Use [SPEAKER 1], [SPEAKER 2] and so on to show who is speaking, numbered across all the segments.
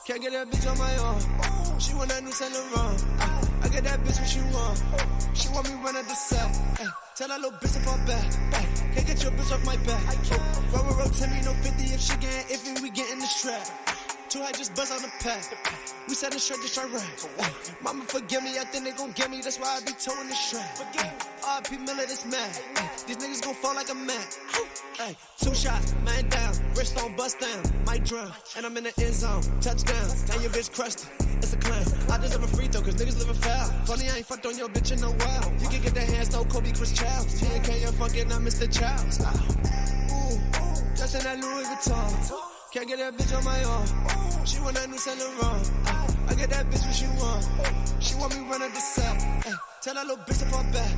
[SPEAKER 1] Can't get that bitch on my own. She want that new Saint Laurent. I get that bitch what she want. She want me run at the set. Tell that little bitch to fall back. Can't get your bitch off my back. Roll, tell me no 50 if she getting iffy, we getting the strap. Too high, just buzz on the pack. We set a shirt to try right. Mama forgive me, I think they gon' get me. That's why I be towing the strap. R.P. Miller, this mad. These niggas gon' fall like a mat. 2 shots, man down. Wrist on bust down, might drown. And I'm in the end zone, touchdown. And your bitch crushed it, it's a clown. I deserve a free throw, cause niggas living foul. Funny, I ain't fucked on your bitch in a while. You can get that hands, no Kobe, Chris Childs. T&K, you're fucking, I'm Mr. Childs. Ooh, just in that Louis Vuitton. Can't get that bitch on my own. She want that new Saint Laurent. I get that bitch what she want. She want me run at the set. Tell that little bitch to fall back.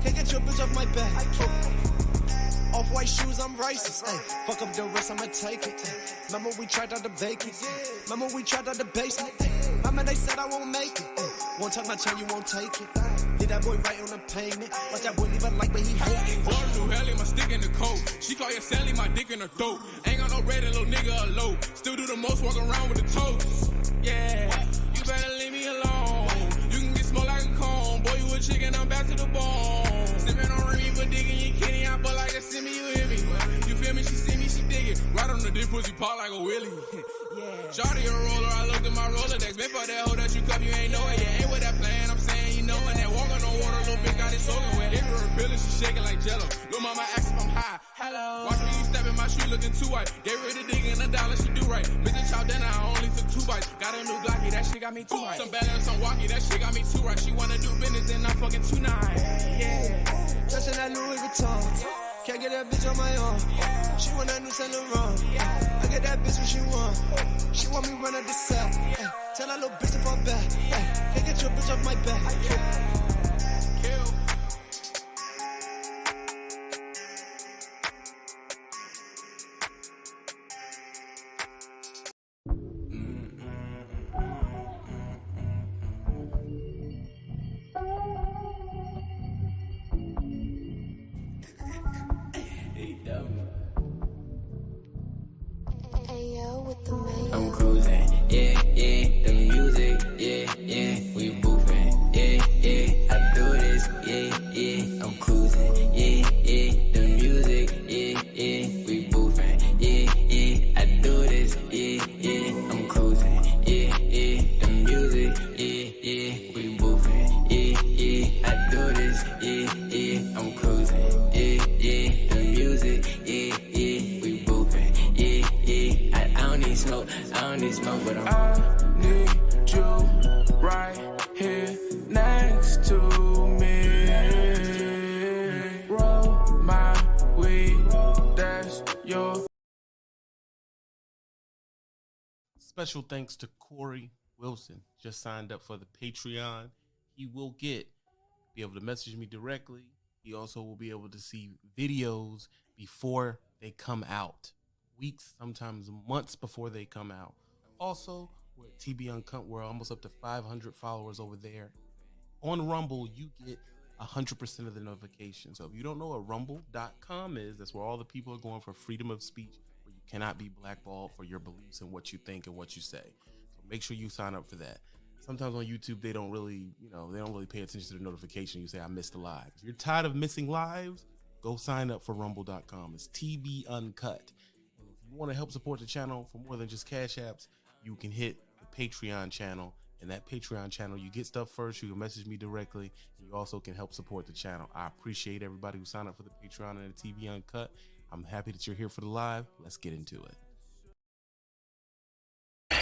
[SPEAKER 1] Can't get your bitch off my back. Off-white shoes, I'm racist. Fuck up the rest, I'ma take it. Remember we tried out the bacon. Remember we tried out the basement. Remember they said I won't make it. Won't touch my chain, you won't take it. Hit that boy right on the pavement. Watch that boy leave a like, but he hate it.
[SPEAKER 2] Boy, do hell in my stick in the coat. She call you Sally, my dick in her throat. Ain't got no red, little nigga alone. Still do the most, walk around with the toes. Yeah, you better leave me alone. You can get small like a cone. Boy, you a chicken, I'm back to the bone. Sippin' on Remy, but digging you kitty. I feel like a semi, you hear me. You feel me? She see me, she dig it. Right on the dick, pussy pop like a willy. Yeah. Shawty a roller, I looked at my Rolodex. Been for that hoe that you cup, you ain't know it. Yeah, ain't with that plan, I'm saying you know it. That walk on no water, little bitch got it soaking wet. Hit her feeling, she shaking like jello. Lil' mama asked if I'm high. Hello. Watch me, you step in my shoe looking too white. Get rid of digging $1, she do right. Bitch, chow dinner, I only took 2 bites. Got a new Glocky, that shit got me too high. Some balance, some walkie, that shit got me too right. She wanna do business, and I'm fucking tonight. Yeah.
[SPEAKER 1] Just in that Louis Vuitton. Can't get that bitch on my own. She want that new Saint Laurent. I get that bitch what she want. She want me run at the set. Tell that little bitch to fall back. Can't get your bitch off my back.
[SPEAKER 2] Kill.
[SPEAKER 3] I'm cruising, yeah, the music, yeah, we boofing, yeah, I do this, yeah, I'm cruising, yeah, the music, yeah, we boofing, yeah, I do this, yeah, I'm cruising, yeah, the music, yeah, we boofing, yeah, I do this, yeah, I'm cruising, yeah, the music, yeah, we boofing, yeah, I don't need smoke, but
[SPEAKER 2] I need you right here next to me. Roll my weed, that's your.
[SPEAKER 4] Special thanks to Corey Wilson. Just signed up for the Patreon. He will be able to message me directly. He also will be able to see videos before they come out. Weeks, sometimes months before they come out. Also, we're at TB Uncut. We're almost up to 500 followers over there. On Rumble, you get 100% of the notifications. So if you don't know what rumble.com is, that's where all the people are going for freedom of speech, where you cannot be blackballed for your beliefs and what you think and what you say. So make sure you sign up for that. Sometimes on YouTube, they don't really pay attention to the notification. You say, I missed a live. If you're tired of missing lives, go sign up for rumble.com. It's TB Uncut. And if you want to help support the channel for more than just Cash Apps, you can hit the Patreon channel. And that Patreon channel, you get stuff first. You can message me directly. And you also can help support the channel. I appreciate everybody who signed up for the Patreon and the TV Uncut. I'm happy that you're here for the live. Let's get into it.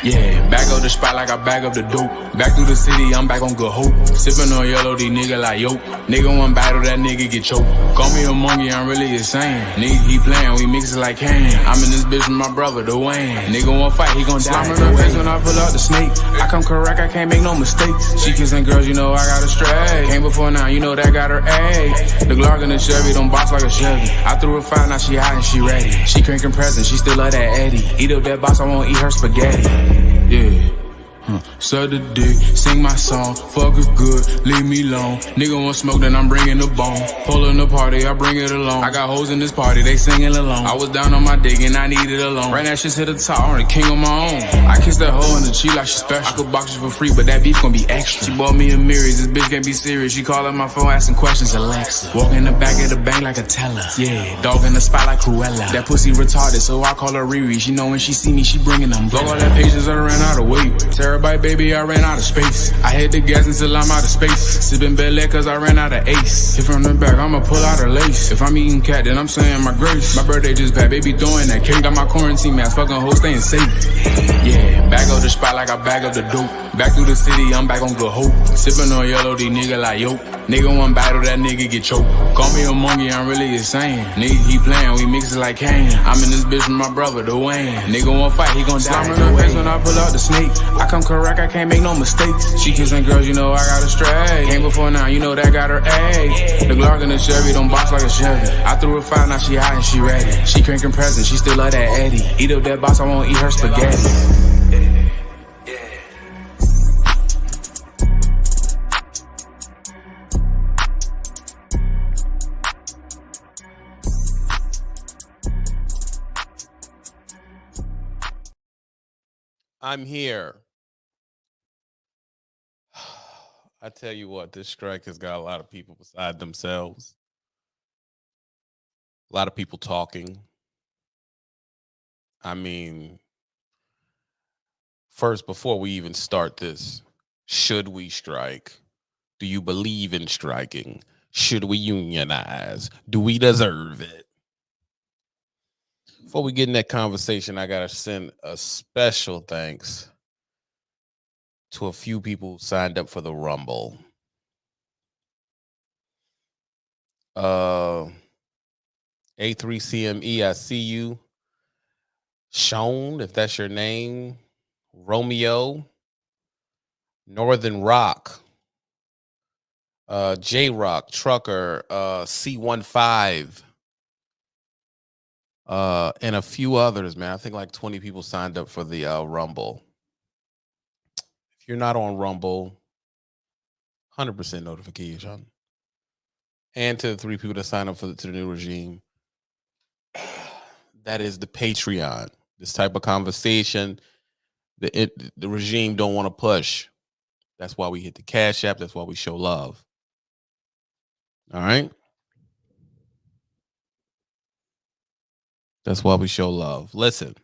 [SPEAKER 2] Yeah, back up the spot like I back up the dope. Back through the city, I'm back on good hope. Sippin' on yellow, these niggas like yo. Nigga one battle, that nigga get choked. Call me a monkey, I'm really insane. Nigga keep playing, we mix it like Kane. I'm in this bitch with my brother, Dwayne. Nigga won't fight, he gon' die. Slime in her face when I pull out the snake. I come correct, I can't make no mistakes. She kissing girls, you know I got her straight. Came before now, you know that got her A. The Glock and the Chevy, don't box like a Chevy. I threw her 5, now she hot and she ready. She cranking presents, she still love that Eddie. Eat up that box, I won't eat her spaghetti. Yeah, Suck the dick, sing my song, fuck it good, leave me alone. Nigga want smoke, then I'm bringing the bone. Pulling the party, I bring it along. I got hoes in this party, they singing along. I was down on my dick and I needed a loan. Right now shit to the top, I'm the king on my own. I kiss that hoe in the cheek like she special. I could box you for free, but that beef gon' be extra. She bought me a mirrors, this bitch can't be serious. She calling my phone, asking questions, Alexa. Walk in the back of the bank like a teller. Yeah, dog in the spot like Cruella. That pussy retarded, so I call her Riri. She know when she see me, she bringing them. Fuck all that patience, I ran out of weight. Terabyte, baby, I ran out of space. I hit the gas until I'm out of space. Sipping Bel Air cause I ran out of ace. Hit from the back, I'ma pull out her lace. If I'm eating cat, then I'm saying my grace. My birthday just passed, baby throwing that cake. Got my quarantine mask, fucking hoes staying safe. Yeah, back up the spot like I bag up the dope. Back through the city, I'm back on good hope. Sipping on yellow, these nigga like yo. Nigga one battle, that nigga get choked. Call me a monkey, I'm really insane. Nigga keep playing, we mix it like Kane. I'm in this bitch with my brother, Dwayne. Nigga won't fight, he gon' die. Slime in the face when I pull out the snake. I come correct, I can't make no mistakes. She kissing girls, you know I got her straight. Came before now, you know that got her A. The Glock in the Chevy, don't box like a Chevy. I threw a five, now she hot and she ready. She cranking presents, she still love that Eddie. Eat up that box, I won't eat her spaghetti.
[SPEAKER 4] I'm here. I tell you what, this strike has got a lot of people beside themselves. A lot of people talking. I mean, first, before we even start this, should we strike? Do you believe in striking? Should we unionize? Do we deserve it? Before we get in that conversation, I got to send a special thanks to a few people who signed up for the Rumble. A3CME, I see you. Sean, if that's your name. Romeo. Northern Rock. J Rock, Trucker, C15. And a few others, man. I think like 20 people signed up for the Rumble. If you're not on Rumble, 100% notification. And to the 3 people that signed up to the new regime, that is the Patreon. This type of conversation, the regime don't want to push. That's why we hit the Cash App. That's why we show love. All right? That's why we show love. Listen.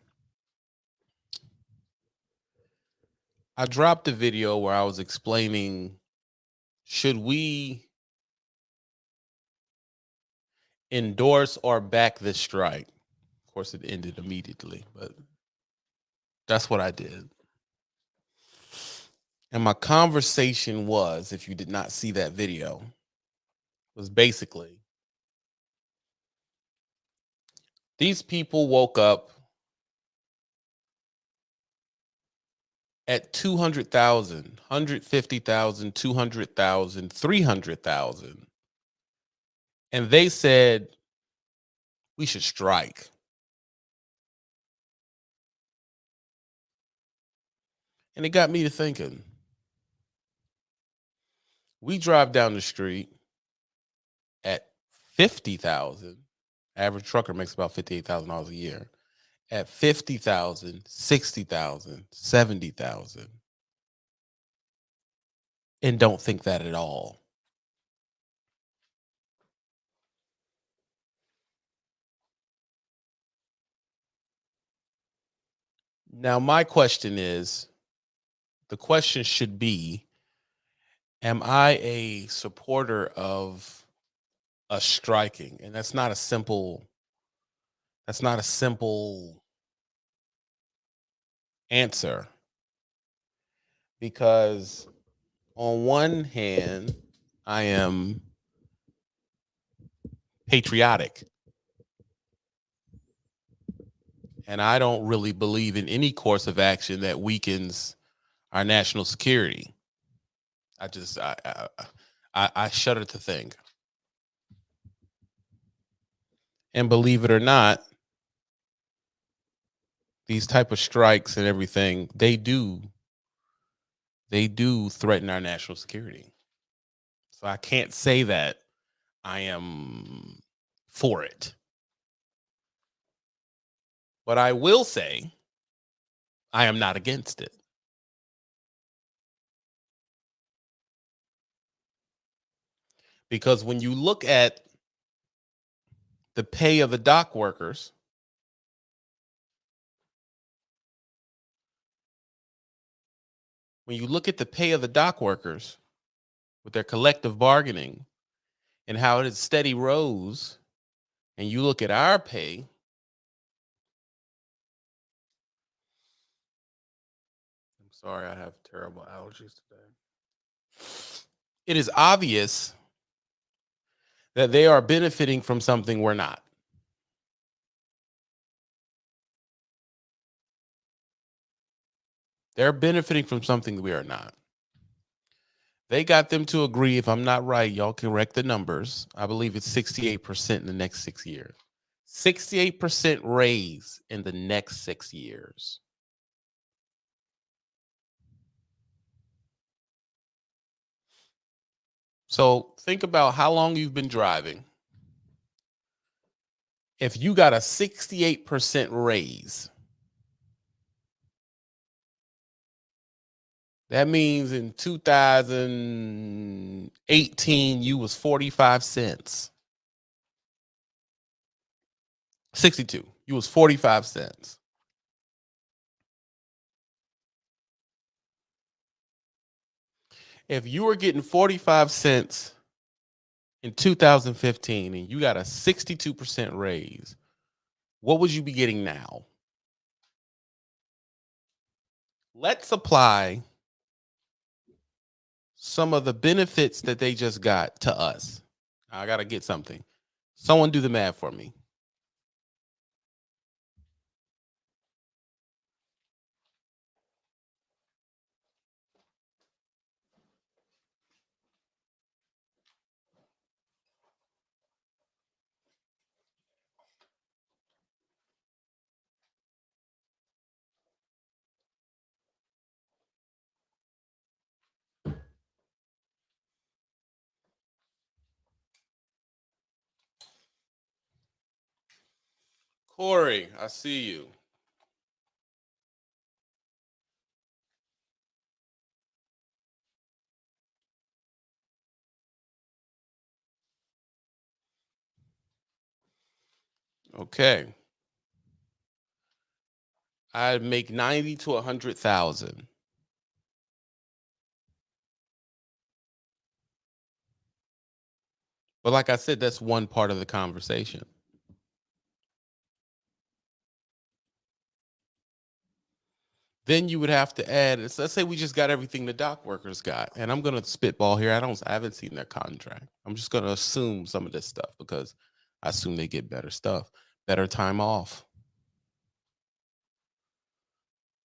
[SPEAKER 4] I dropped a video where I was explaining, should we endorse or back this strike? Of course, it ended immediately, but that's what I did. And my conversation was, if you did not see that video, was basically, these people woke up at 200,000, 150,000, 200,000, 300,000. And they said, we should strike. And it got me to thinking. We drive down the street at 50,000. Average trucker makes about $58,000 a year. At 50,000, 60,000, 70,000. And don't think that at all. Now, my question is, the question should be, am I a supporter of a striking? And that's not a simple answer. Because on one hand, I am patriotic. And I don't really believe in any course of action that weakens our national security. I shudder to think. And believe it or not, these type of strikes and everything, they do they do threaten our national security. So I can't say that I am for it. But I will say I am not against it. Because when you look at the pay of the dock workers, when you look at the pay of the dock workers with their collective bargaining and how it is steady rose, and you look at our pay, I'm sorry, I have terrible allergies today. It is obvious that they are benefiting from something we're not. They're benefiting from something we are not. They got them to agree, if I'm not right, y'all can correct the numbers. I believe it's 68% in the next 6 years. 68% raise in the next 6 years. So think about how long you've been driving. If you got a 68% raise, that means in 2018 you was 45 cents. 62, you was 45 cents. If you were getting 45 cents in 2015 and you got a 62% raise, what would you be getting now? Let's apply some of the benefits that they just got to us. I got to get something. Someone do the math for me. Corey, I see you. Okay. I'd make 90 to 100,000. But like I said, that's one part of the conversation. Then you would have to add, let's say we just got everything the dock workers got. And I'm going to spitball here. I haven't seen their contract. I'm just going to assume some of this stuff because I assume they get better stuff, better time off.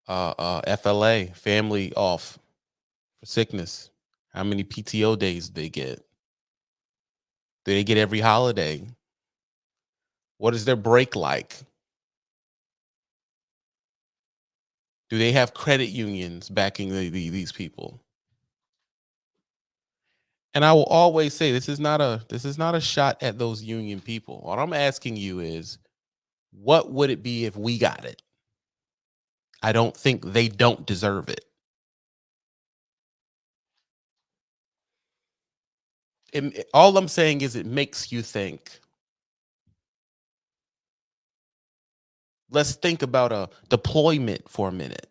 [SPEAKER 4] FLA, family off for sickness. How many PTO days do they get? Do they get every holiday? What is their break like? Do they have credit unions backing these people? And I will always say this is not a shot at those union people. What I'm asking you is, what would it be if we got it? I don't think they don't deserve it. All I'm saying is it makes you think. Let's think about a deployment for a minute.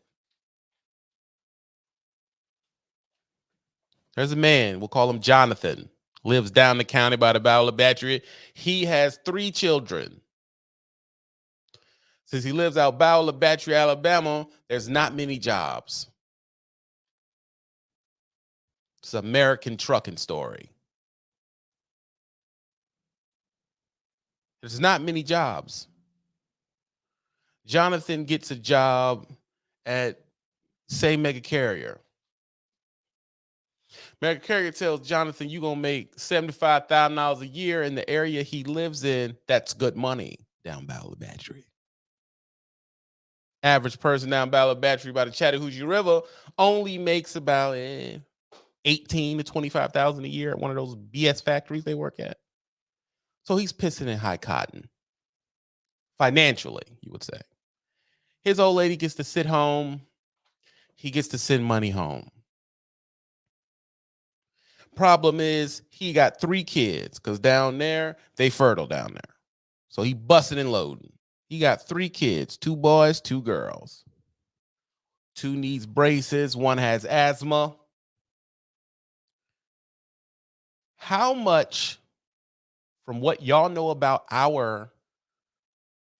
[SPEAKER 4] There's a man, we'll call him Jonathan, lives down the county by the Battle of Patriot. He has 3 children. Since he lives out Battle of Patriot, Alabama, there's not many jobs. It's an American trucking story. There's not many jobs. Jonathan gets a job at, say, Mega Carrier. Mega Carrier tells Jonathan, you're going to make $75,000 a year in the area he lives in. That's good money down Battle of Patriot. Average person down Ballard Battery by the Chattahoochee River only makes about 18 to 25,000 a year at one of those BS factories they work at. So he's pissing in high cotton. Financially, you would say. His old lady gets to sit home. He gets to send money home. Problem is, he got 3 kids because down there, they fertile down there. So he busting and loading. He got 3 kids, 2 boys, 2 girls. 2 needs braces, 1 has asthma. How much, from what y'all know about our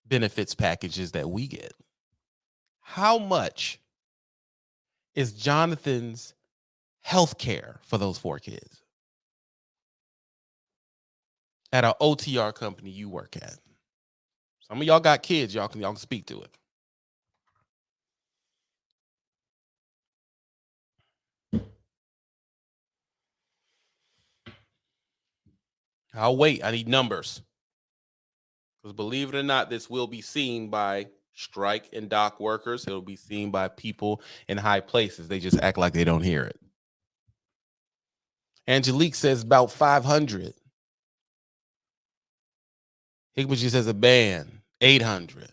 [SPEAKER 4] benefits packages that we get, how much is Jonathan's health care for those 4 kids at an OTR company you work at? Some of y'all got kids, y'all can speak to it. I'll wait. I need numbers. Because believe it or not, this will be seen by strike and dock workers. It'll be seen by people in high places. They just act like they don't hear it. Angelique says about 500. Higmaji says a band, 800.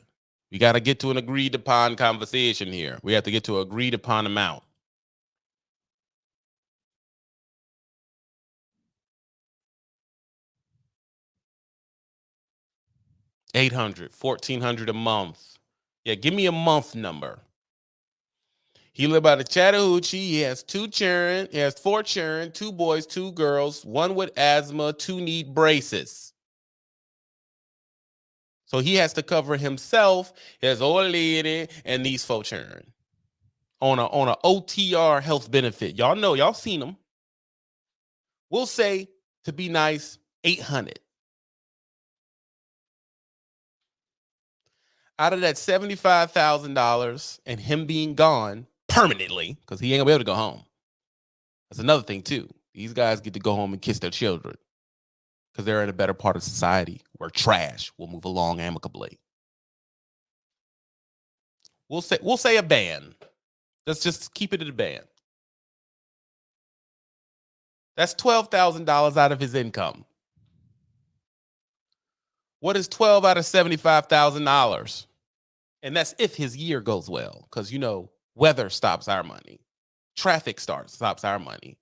[SPEAKER 4] We got to get to an agreed upon conversation here. We have to get to an agreed upon amount. $800, $1,400 a month. Yeah, give me a month number. He live out of Chattahoochee. He has 2 children. He has 4 children, 2 boys, 2 girls, 1 with asthma, 2 need braces. So he has to cover himself, his old lady, and these 4 children on a OTR health benefit. Y'all know, y'all seen them. We'll say, to be nice, 800. Out of that $75,000 and him being gone permanently, because he ain't gonna be able to go home. That's another thing too. These guys get to go home and kiss their children because they're in a better part of society where trash will move along amicably. We'll say a ban. Let's just keep it at a ban. That's $12,000 out of his income. What is 12 out of $75,000? And that's if his year goes well, because weather stops our money, traffic stops our money,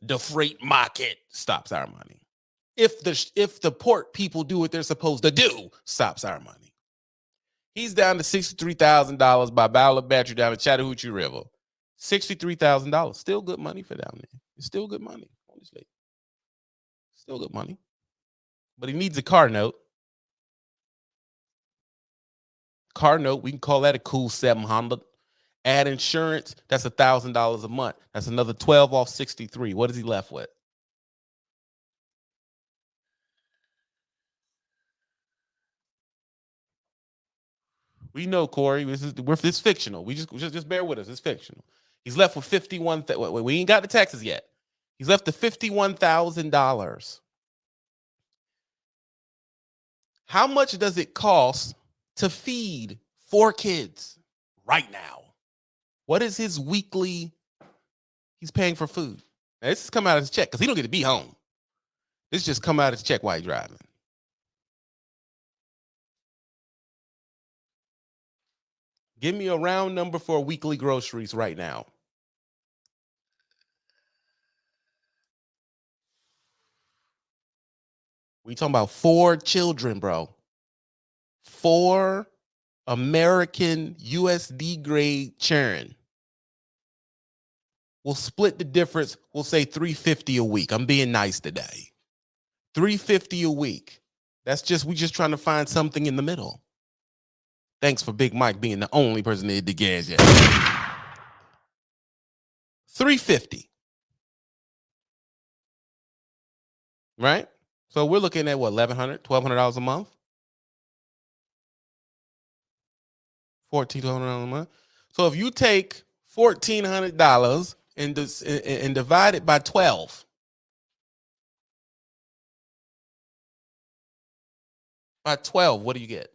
[SPEAKER 4] the freight market stops our money. If the port people do what they're supposed to do, stops our money. He's down to $63,000 by Ballard Battery down the Chattahoochee River. $63,000, still good money for down there. It's still good money, honestly. Still good money, but he needs a car note. Car note, we can call that a cool 700. Add insurance, that's $1,000 a month. That's another 12 off 63. What is he left with? We know, Corey. This is fictional. We just bear with us. It's fictional. He's left with 51. We ain't got the taxes yet. He's left with $51,000. How much does it cost to feed 4 kids right now? What is his weekly? He's paying for food. Now, this is come out of his check because he don't get to be home. This just come out of his check while he's driving. Give me a round number for weekly groceries right now. We talking about 4 children, bro. 4 American USD grade churn. We'll split the difference. We'll say $350 a week. I'm being nice today. $350 a week. We just trying to find something in the middle. Thanks for Big Mike being the only person that hit the gas yet. $350. Right? So we're looking at what, $1,100, $1,200 a month? $1,400 a month. So if you take $1,400 and divide it by 12. By 12, what do you get?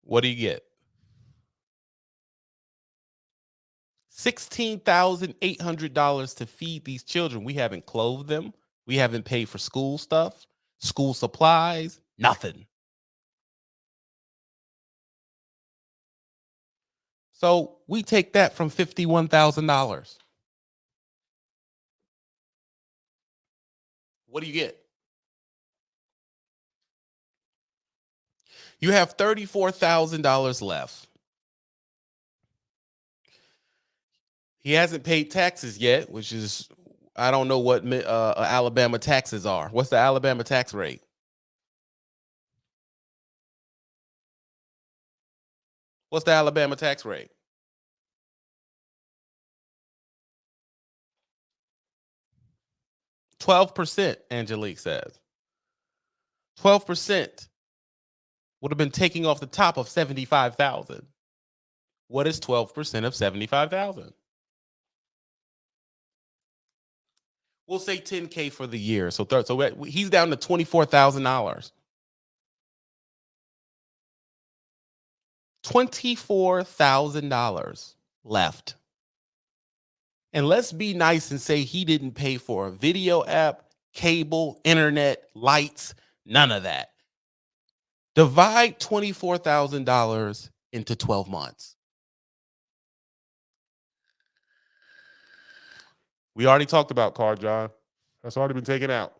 [SPEAKER 4] What do you get? $16,800 to feed these children. We haven't clothed them. We haven't paid for school stuff, school supplies, nothing. So we take that from $51,000. What do you get? You have $34,000 left. He hasn't paid taxes yet, which is, I don't know what Alabama taxes are. What's the Alabama tax rate? What's the Alabama tax rate? 12%, Angelique says. 12% would have been taking off the top of 75,000. What is 12% of 75,000? We'll say 10K for the year. So he's down to $24,000. $24,000 left. And let's be nice and say he didn't pay for a video app, cable, internet, lights, none of that. Divide $24,000 into 12 months. We already talked about car, John. That's already been taken out.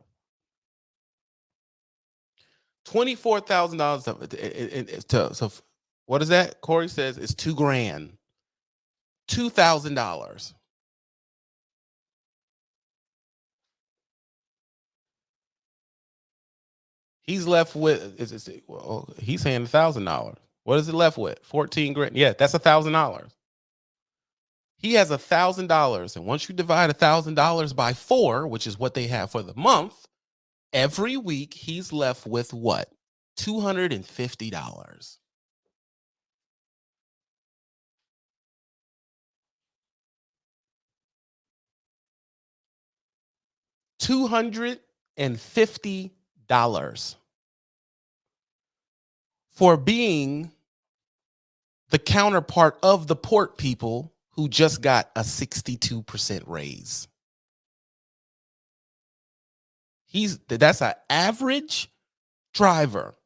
[SPEAKER 4] $24,000 so what is that? Corey says it's $2,000. $2,000. He's left with he's saying $1,000. What is it left with? 14 grand. Yeah, that's $1,000. He has $1,000, and once you divide $1,000 by 4, which is what they have for the month, every week he's left with what? $250. $250 for being the counterpart of the port people who just got a 62% raise. That's an average driver,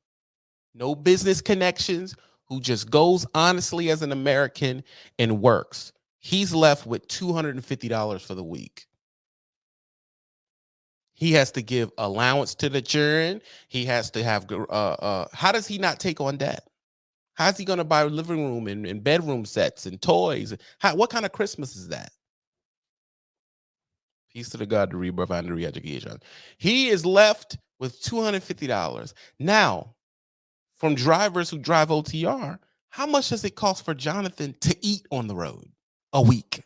[SPEAKER 4] no business connections, who just goes honestly as an American and works. He's left with $250 for the week. He has to give allowance to the children. He has to have, how does he not take on debt? How's he going to buy living room and bedroom sets and toys? What kind of Christmas is that? Peace to the God, the rebirth, and the re-education. He is left with $250. Now, from drivers who drive OTR, how much does it cost for Jonathan to eat on the road a week?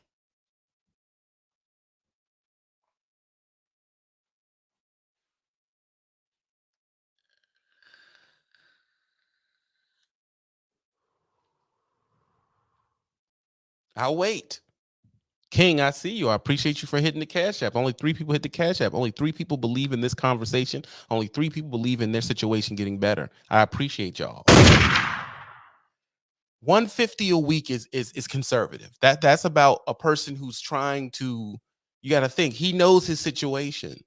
[SPEAKER 4] I'll wait. King, I see you. I appreciate you for hitting the Cash App. Only 3 people hit the Cash App. Only 3 people believe in this conversation. Only 3 people believe in their situation getting better. I appreciate y'all. 150 a week is conservative. That's about a person who's trying to, you got to think, he knows his situation.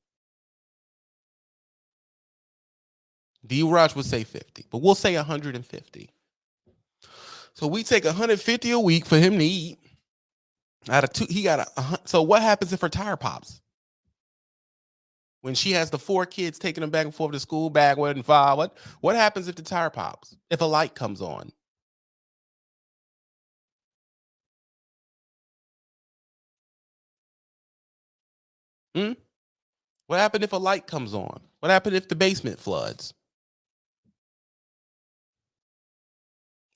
[SPEAKER 4] D-Raj would say 50, but we'll say 150. So we take 150 a week for him to eat. Out of 2, he got so what happens if her tire pops? When she has the 4 kids taking them back and forth to school, backward and forward, what happens if the tire pops? If a light comes on? What happened if a light comes on? What happened if the basement floods?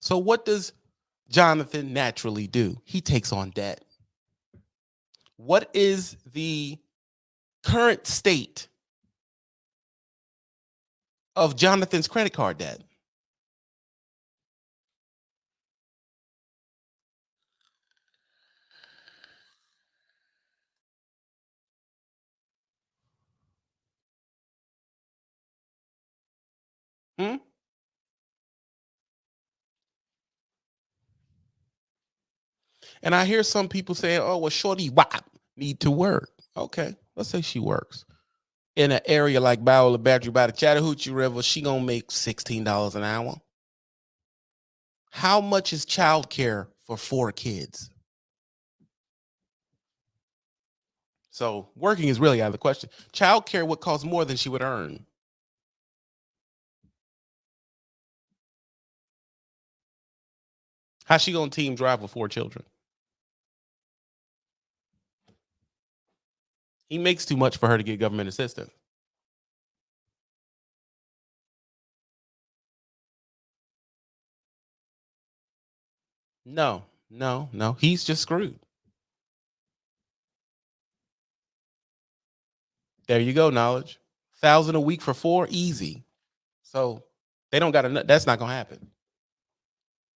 [SPEAKER 4] So what does Jonathan naturally do? He takes on debt. What is the current state of Jonathan's credit card debt? And I hear some people saying, oh, well, Shorty Wop need to work. Okay, let's say she works in an area like Bowler Battery by the Chattahoochee River. She gonna make $16 an hour. How much is childcare for 4 kids? So working is really out of the question. Childcare would cost more than she would earn. How's she gonna team drive with 4 children? He makes too much for her to get government assistance. No, no, no. He's just screwed. There you go, knowledge. 1,000 a week for 4, easy. So they don't got enough. That's not gonna happen.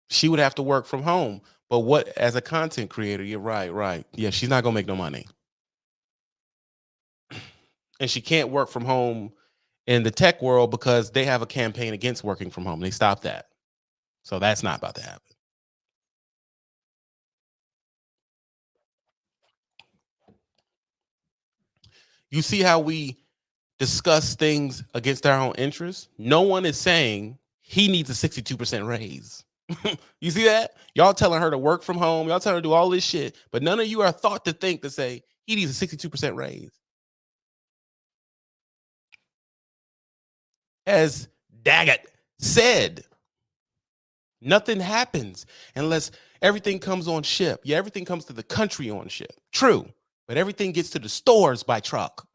[SPEAKER 4] She would have to work from home. But what, as a content creator, you're right, right. Yeah, she's not gonna make no money. And she can't work from home in the tech world because they have a campaign against working from home. They stopped that. So that's not about to happen. You see how we discuss things against our own interests? No one is saying he needs a 62% raise. You see that? Y'all telling her to work from home. Y'all telling her to do all this shit. But none of you are thought to think to say he needs a 62% raise. As Daggett said, nothing happens unless everything comes on ship. Yeah, everything comes to the country on ship. True. But everything gets to the stores by truck.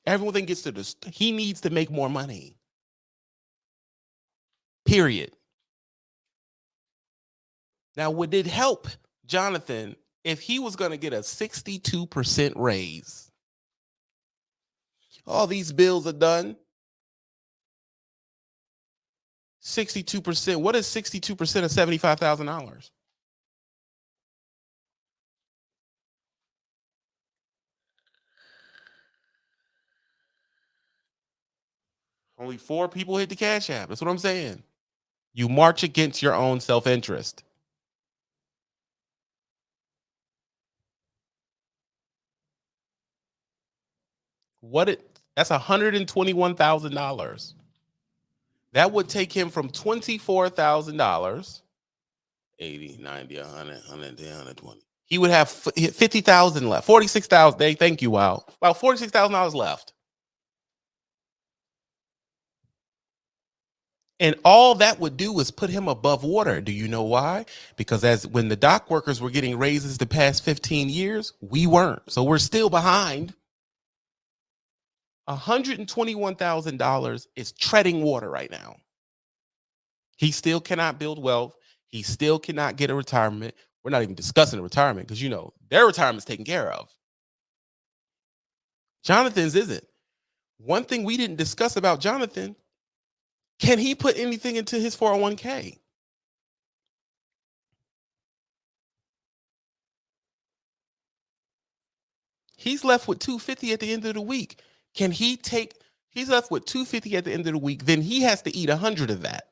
[SPEAKER 4] Everything gets to the, he needs to make more money. Period. Now, would it help Jonathan if he was going to get a 62% raise? All these bills are done. 62%. What is 62% of $75,000? Only 4 people hit the Cash App. That's what I'm saying. You march against your own self-interest. That's $121,000. That would take him from $24,000, 80, 90, 100, 110, 120. He would have 50,000 left, 46,000. Thank you, wow. About $46,000 left. And all that would do is put him above water. Do you know why? Because as when the dock workers were getting raises the past 15 years, we weren't. So we're still behind. $121,000 is treading water right now. He still cannot build wealth. He still cannot get a retirement. We're not even discussing a retirement because, you know, their retirement's taken care of. Jonathan's isn't. One thing we didn't discuss about Jonathan, can he put anything into his 401k? He's left with $250 at the end of the week. Can he take, he's left with $250 at the end of the week, then he has to eat 100 of that.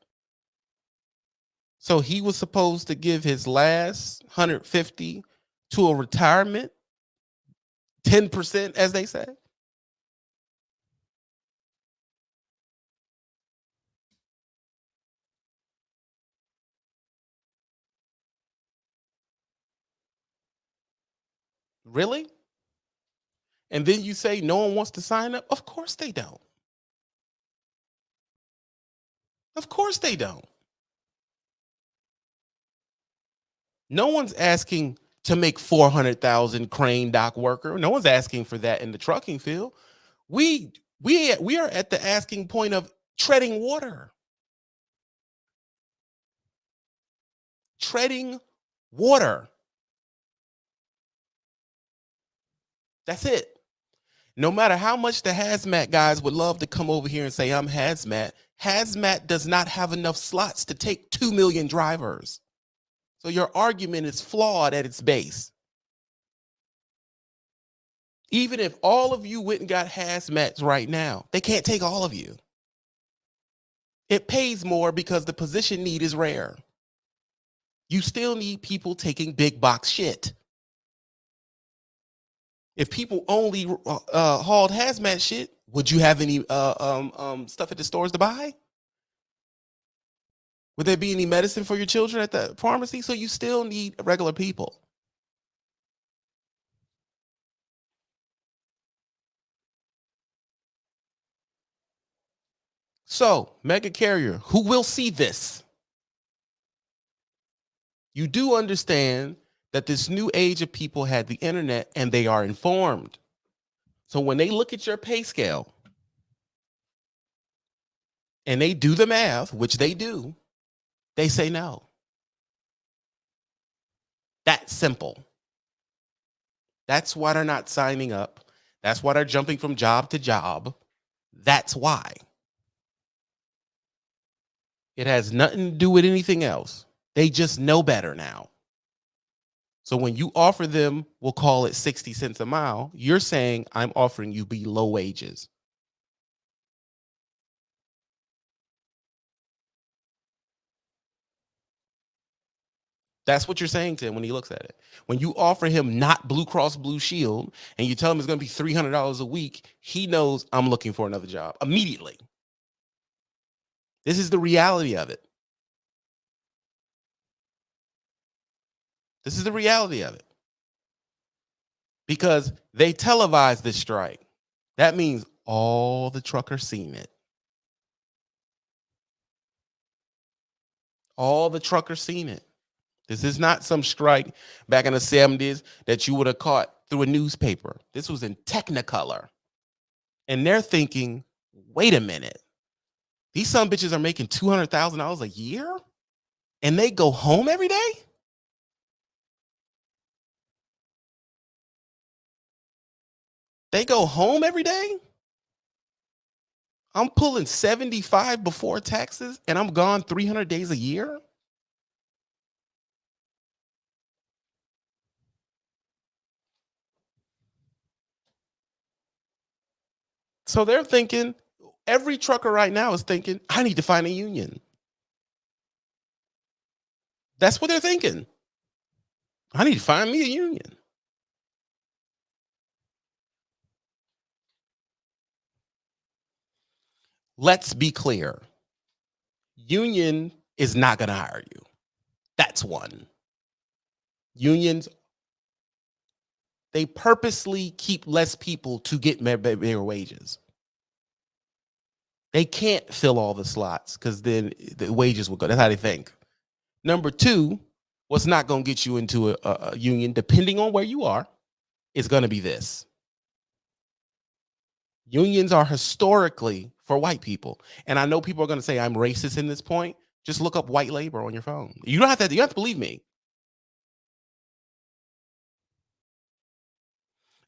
[SPEAKER 4] So he was supposed to give his last 150 to a retirement, 10%, as they say. Really? And then you say no one wants to sign up? Of course they don't. Of course they don't. No one's asking to make 400,000 crane dock worker. No one's asking for that in the trucking field. We are at the asking point of treading water. Treading water. That's it. No matter how much the hazmat guys would love to come over here and say, I'm hazmat, hazmat does not have enough slots to take 2 million drivers. So your argument is flawed at its base. Even if all of you went and got hazmats right now, they can't take all of you. It pays more because the position need is rare. You still need people taking big box shit. If people only hauled hazmat shit, would you have any stuff at the stores to buy? Would there be any medicine for your children at the pharmacy? So you still need regular people. So, mega carrier, who will see this? You do understand that this new age of people had the internet and they are informed. So when they look at your pay scale and they do the math, which they do, they say no. That's simple. That's why they're not signing up. That's why they're jumping from job to job. That's why. It has nothing to do with anything else. They just know better now. So when you offer them, we'll call it 60 cents a mile, you're saying I'm offering you below wages. That's what you're saying to him when he looks at it. When you offer him not Blue Cross Blue Shield and you tell him it's going to be $300 a week, he knows I'm looking for another job immediately. This is the reality of it. This is the reality of it. Because they televised this strike. That means all the truckers seen it. All the truckers seen it. This is not some strike back in the 70s that you would have caught through a newspaper. This was in Technicolor. And they're thinking, wait a minute. These some bitches are making $200,000 a year and they go home every day? They go home every day? I'm pulling 75 before taxes and I'm gone 300 days a year? So they're thinking, every trucker right now is thinking, I need to find a union. That's what they're thinking. I need to find me a union. Let's be clear. Union is not going to hire you. That's one. Unions, they purposely keep less people to get bigger wages. They can't fill all the slots because then the wages will go. That's how they think. Number two, what's not going to get you into a union, depending on where you are, is going to be this. Unions are historically for white people. And I know people are going to say I'm racist in this point. Just look up white labor on your phone. You don't have to, you have to believe me.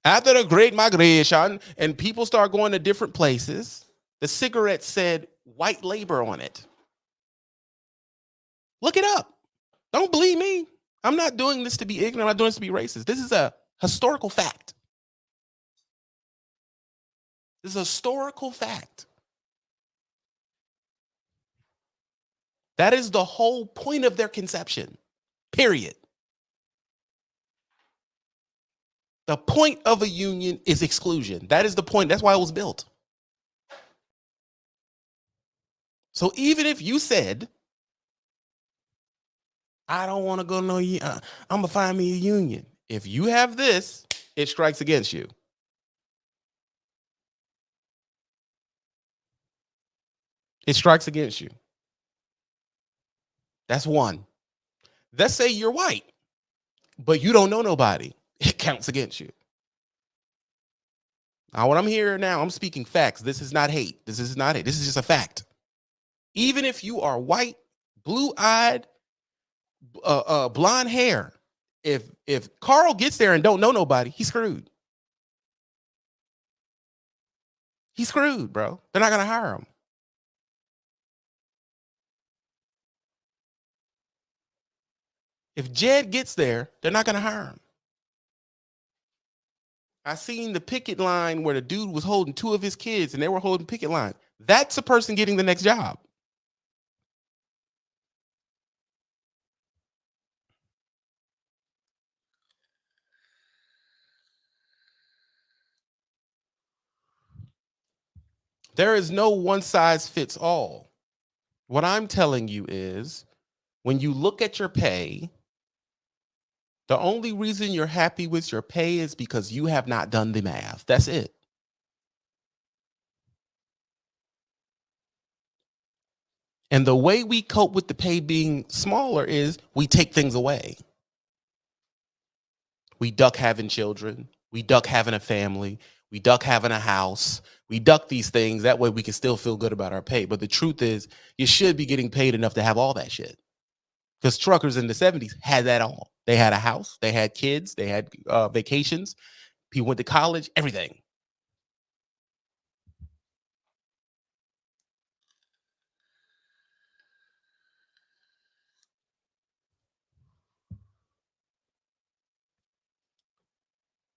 [SPEAKER 4] After the Great Migration and people start going to different places, the cigarette said white labor on it. Look it up. Don't believe me. I'm not doing this to be ignorant. I'm not doing this to be racist. This is a historical fact. This is a historical fact. That is the whole point of their conception. Period. The point of a union is exclusion. That is the point. That's why it was built. So even if you said, I don't want to go no, I'm going to find me a union. If you have this, it strikes against you. It strikes against you. That's one. Let's say you're white, but you don't know nobody. It counts against you. Now, what I'm here now, I'm speaking facts. This is not hate. This is not hate. This is just a fact. Even if you are white, blue-eyed, blonde hair, if Carl gets there and don't know nobody, he's screwed. He's screwed, bro. They're not going to hire him. If Jed gets there, they're not going to hire him. I seen the picket line where the dude was holding two of his kids and they were holding picket line. That's a person getting the next job. There is no one size fits all. What I'm telling you is when you look at your pay, the only reason you're happy with your pay is because you have not done the math. That's it. And the way we cope with the pay being smaller is we take things away. We duck having children. We duck having a family. We duck having a house. We duck these things. That way we can still feel good about our pay. But the truth is, you should be getting paid enough to have all that shit. Because truckers in the 70s had that all. They had a house. They had kids. They had vacations. People went to college, everything.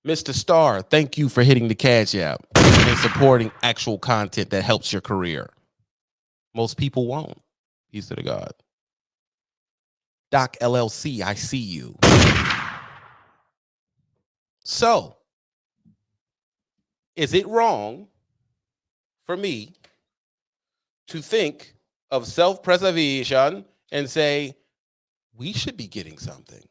[SPEAKER 4] Mr. Star, thank you for hitting the cash app and supporting actual content that helps your career. Most people won't. Peace to the God. Doc LLC, I see you. So, is it wrong for me to think of self-preservation and say, we should be getting something?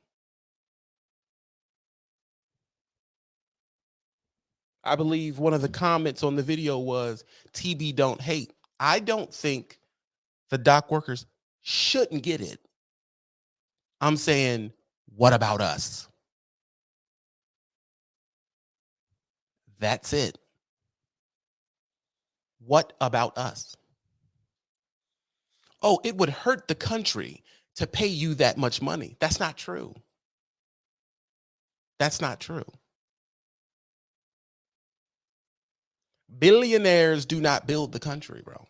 [SPEAKER 4] I believe one of the comments on the video was, TB don't hate. I don't think the dock workers shouldn't get it. I'm saying, what about us? That's it. What about us? Oh, it would hurt the country to pay you that much money. That's not true. That's not true. Billionaires do not build the country, bro.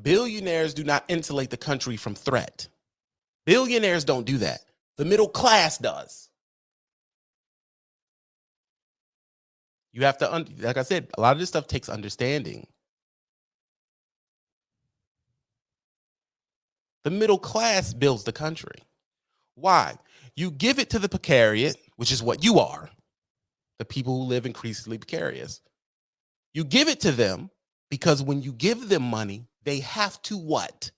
[SPEAKER 4] Billionaires do not insulate the country from threat. Billionaires don't do that. The middle class does. You have to, like I said, a lot of this stuff takes understanding. The middle class builds the country. Why? You give it to the precariat, which is what you are, the people who live increasingly precarious. You give it to them because when you give them money, they have to what?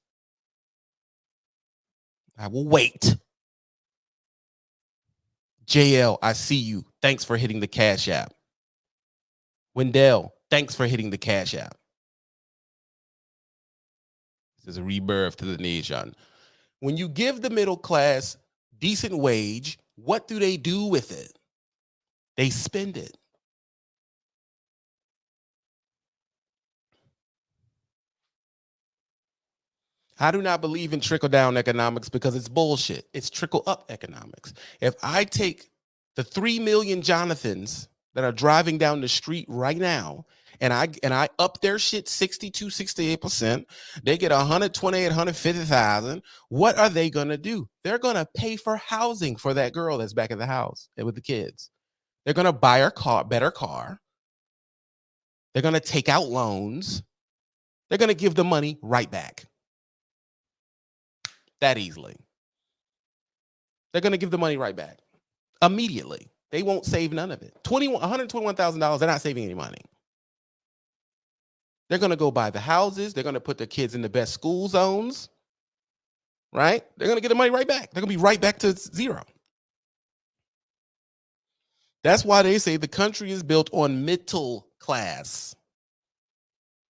[SPEAKER 4] I will wait. JL, I see you. Thanks for hitting the cash app. Wendell, thanks for hitting the cash app. This is a rebirth to the nation. When you give the middle class decent wage, what do they do with it? They spend it. I do not believe in trickle-down economics because it's bullshit. It's trickle-up economics. If I take the 3 million Jonathans that are driving down the street right now, and I up their shit 62, 68%, they get 128, 150,000. What are they gonna do? They're gonna pay for housing for that girl that's back at the house with the kids. They're gonna buy her car, better car. They're gonna take out loans. They're gonna give the money right back. That easily. They're gonna give the money right back immediately. They won't save none of it. $121,000, they're not saving any money. They're going to go buy the houses. They're going to put their kids in the best school zones, right? They're going to get the money right back. They're going to be right back to zero. That's why they say the country is built on middle class.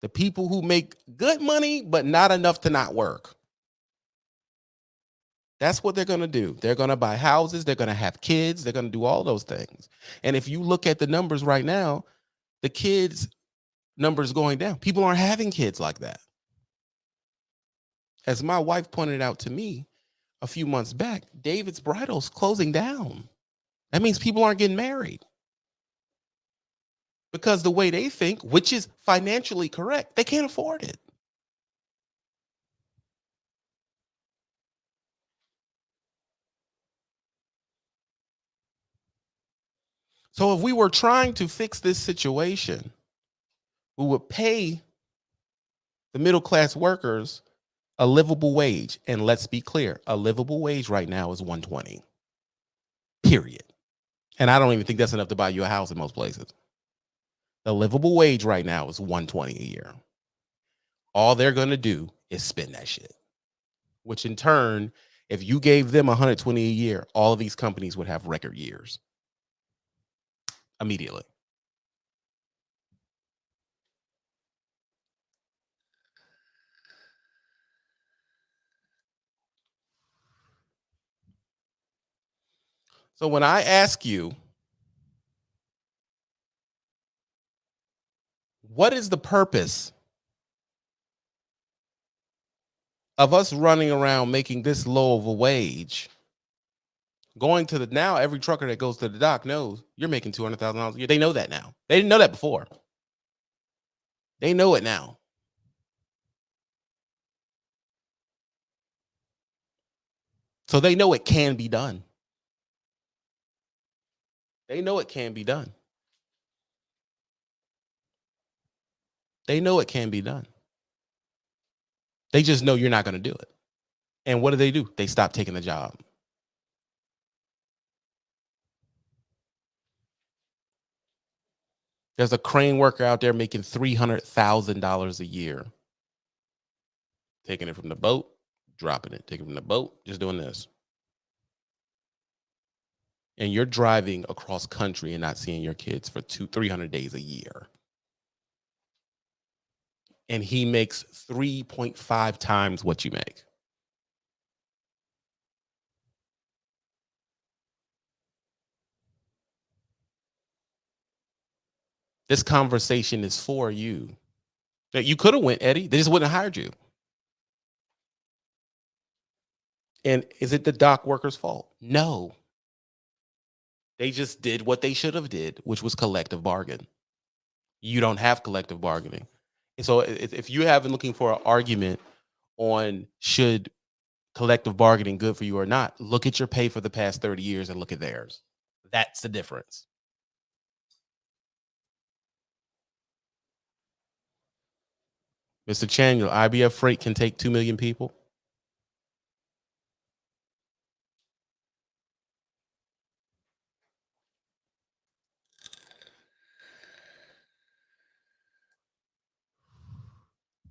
[SPEAKER 4] The people who make good money, but not enough to not work. That's what they're going to do. They're going to buy houses. They're going to have kids. They're going to do all those things. And if you look at the numbers right now, the kids' numbers going down. People aren't having kids like that. As my wife pointed out to me a few months back, David's Bridal's closing down. That means people aren't getting married. Because the way they think, which is financially correct, they can't afford it. So if we were trying to fix this situation, we would pay the middle class workers a livable wage. And let's be clear, a livable wage right now is $120. Period. And I don't even think that's enough to buy you a house in most places. The livable wage right now is $120 a year. all they're going to do is spend that shit. Which in turn, if you gave them 120 a year, all of these companies would have record years immediately. So when I ask you, what is the purpose of us running around making this low of a wage? Going to the now, every trucker that goes to the dock knows you're making $200,000 a year. They know that now. They didn't know that before. They know it now. So they know it can be done. They know it can be done. They know it can be done. They just know you're not going to do it. And what do? They stop taking the job. There's a crane worker out there making $300,000 a year. Taking it from the boat, dropping it, taking it from the boat, just doing this. And you're driving across country and not seeing your kids for 300 days a year. And he makes 3.5 times what you make. This conversation is for you. You could have went, Eddie. They just wouldn't have hired you. And is it the dock workers' fault? No. They just did what they should have did, which was collective bargain. You don't have collective bargaining. And so if you have been looking for an argument on should collective bargaining good for you or not, look at your pay for the past 30 years and look at theirs. That's the difference. Mr. Chandler, IBF Freight can take 2 million people.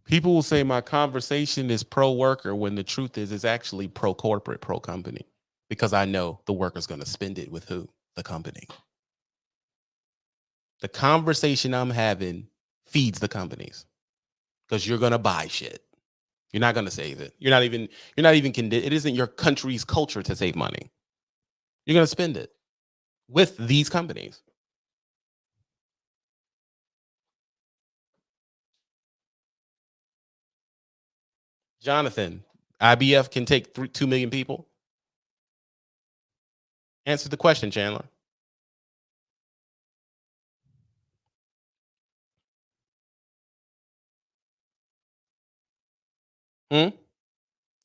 [SPEAKER 4] People will say my conversation is pro-worker when the truth is it's actually pro-corporate, pro-company, because I know the worker's going to spend it with who? The company. The conversation I'm having feeds the companies because you're going to buy shit. You're not going to save it. You're not even it isn't your country's culture to save money. You're going to spend it with these companies. Jonathan, IBF can take 2 million people. Answer the question, Chandler.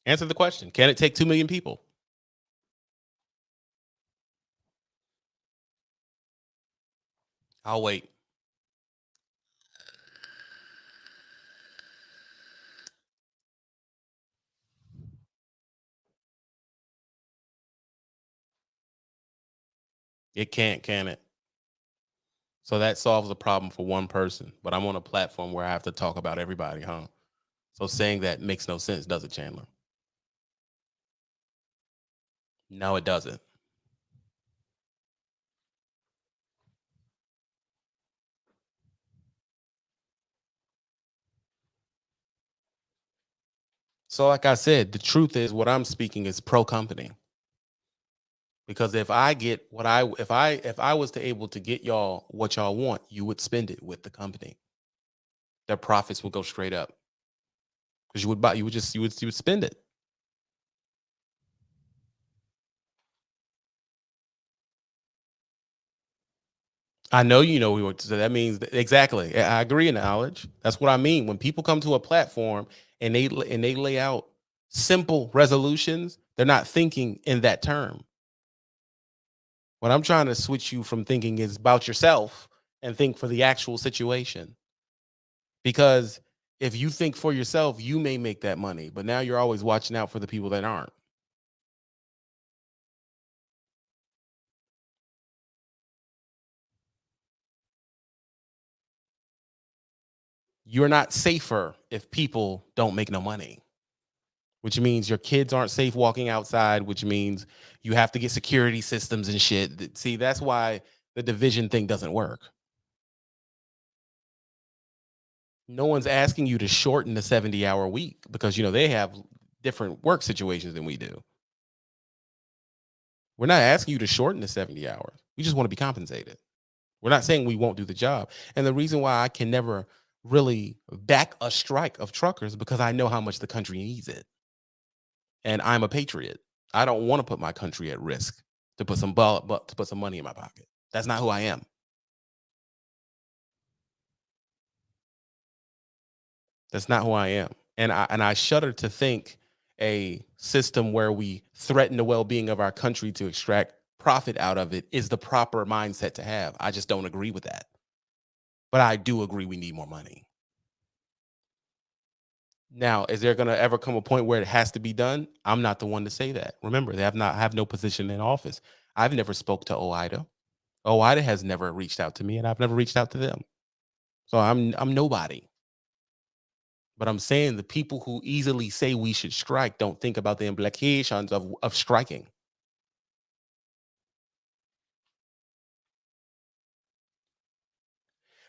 [SPEAKER 4] Answer the question. Can it take 2 million people? I'll wait. It can't, can it? So that solves a problem for one person. But I'm on a platform where I have to talk about everybody, huh? So saying that makes no sense, does it, Chandler? No, it doesn't. So like I said, the truth is what I'm speaking is pro company. Because if I get what if I was to able to get y'all what y'all want, you would spend it with the company. Their profits would go straight up. Because you would spend it. I know you know we were. So that means exactly. I agree in knowledge. That's what I mean. When people come to a platform and they lay out simple resolutions, they're not thinking in that term. What I'm trying to switch you from thinking is about yourself and think for the actual situation. Because if you think for yourself, you may make that money, but now you're always watching out for the people that aren't. You're not safer if people don't make no money, which means your kids aren't safe walking outside, which means you have to get security systems and shit. See, that's why the division thing doesn't work. No one's asking you to shorten the 70-hour week because they have different work situations than we do. We're not asking you to shorten the 70 hours. We just want to be compensated. We're not saying we won't do the job. And the reason why I can never really back a strike of truckers because I know how much the country needs it. And I'm a patriot. I don't want to put my country at risk to put some money in my pocket. That's not who I am. That's not who I am. And I shudder to think a system where we threaten the well-being of our country to extract profit out of it is the proper mindset to have. I just don't agree with that. But I do agree we need more money. Now, is there going to ever come a point where it has to be done? I'm not the one to say that. Remember, they have no position in office. I've never spoke to OIDA. OIDA has never reached out to me, and I've never reached out to them. So I'm nobody. But I'm saying the people who easily say we should strike don't think about the implications of striking.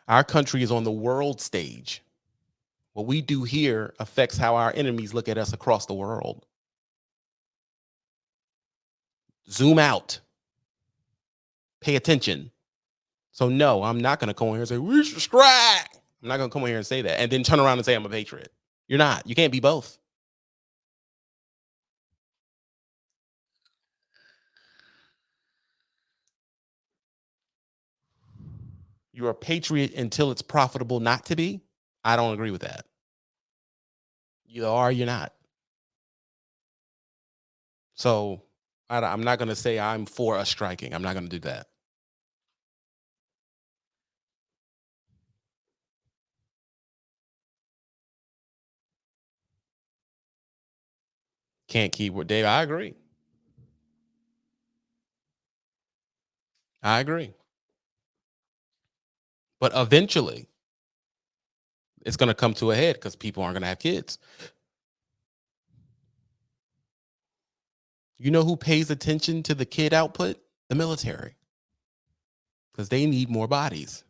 [SPEAKER 4] Our country is on the world stage. What we do here affects how our enemies look at us across the world. Zoom out. Pay attention. So no, I'm not going to come on here and say, we should strike. I'm not going to come on here and say that and then turn around and say I'm a patriot. You're not. You can't be both. You're a patriot until it's profitable not to be. I don't agree with that. You are, you're not. So I'm not going to say I'm for us striking. I'm not going to do that. Can't keep what Dave. I agree. I agree. But eventually, it's going to come to a head because people aren't going to have kids. You know who pays attention to the kid output? The military. Because they need more bodies.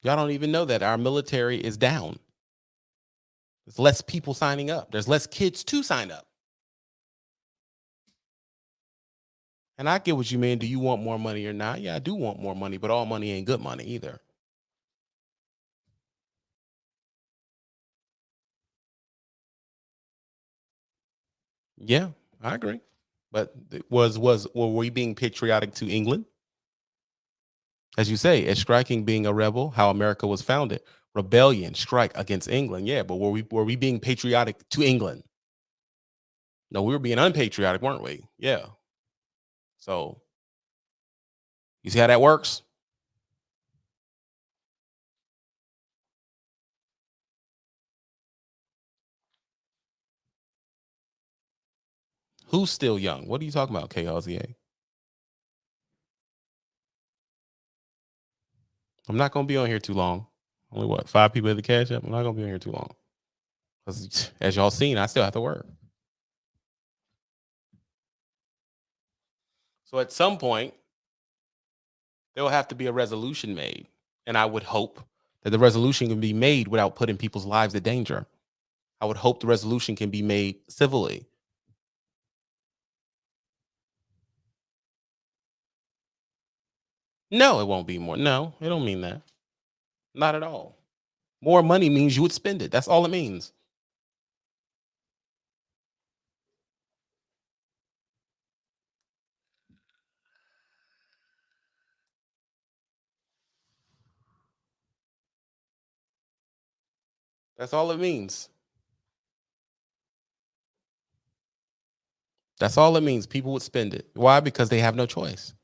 [SPEAKER 4] Y'all don't even know that our military is down. There's less people signing up. There's less kids to sign up. And I get what you mean. Do you want more money or not? Yeah, I do want more money, but all money ain't good money either. Yeah, I agree. But were we being patriotic to England? As you say, is striking being a rebel, how America was founded. Rebellion, strike against England. Yeah, but were we being patriotic to England? No, we were being unpatriotic, weren't we? Yeah. So you see how that works? Who's still young? What are you talking about, KLZA? I'm not gonna be on here too long. Only what, 5 people at the cash app? I'm not gonna be on here too long. Because as y'all seen, I still have to work. So at some point, there will have to be a resolution made. And I would hope that the resolution can be made without putting people's lives in danger. I would hope the resolution can be made civilly. No, it won't be more. No, it don't mean that. Not at all. More money means you would spend it. That's all it means. That's all it means. That's all it means. People would spend it. Why? Because they have no choice.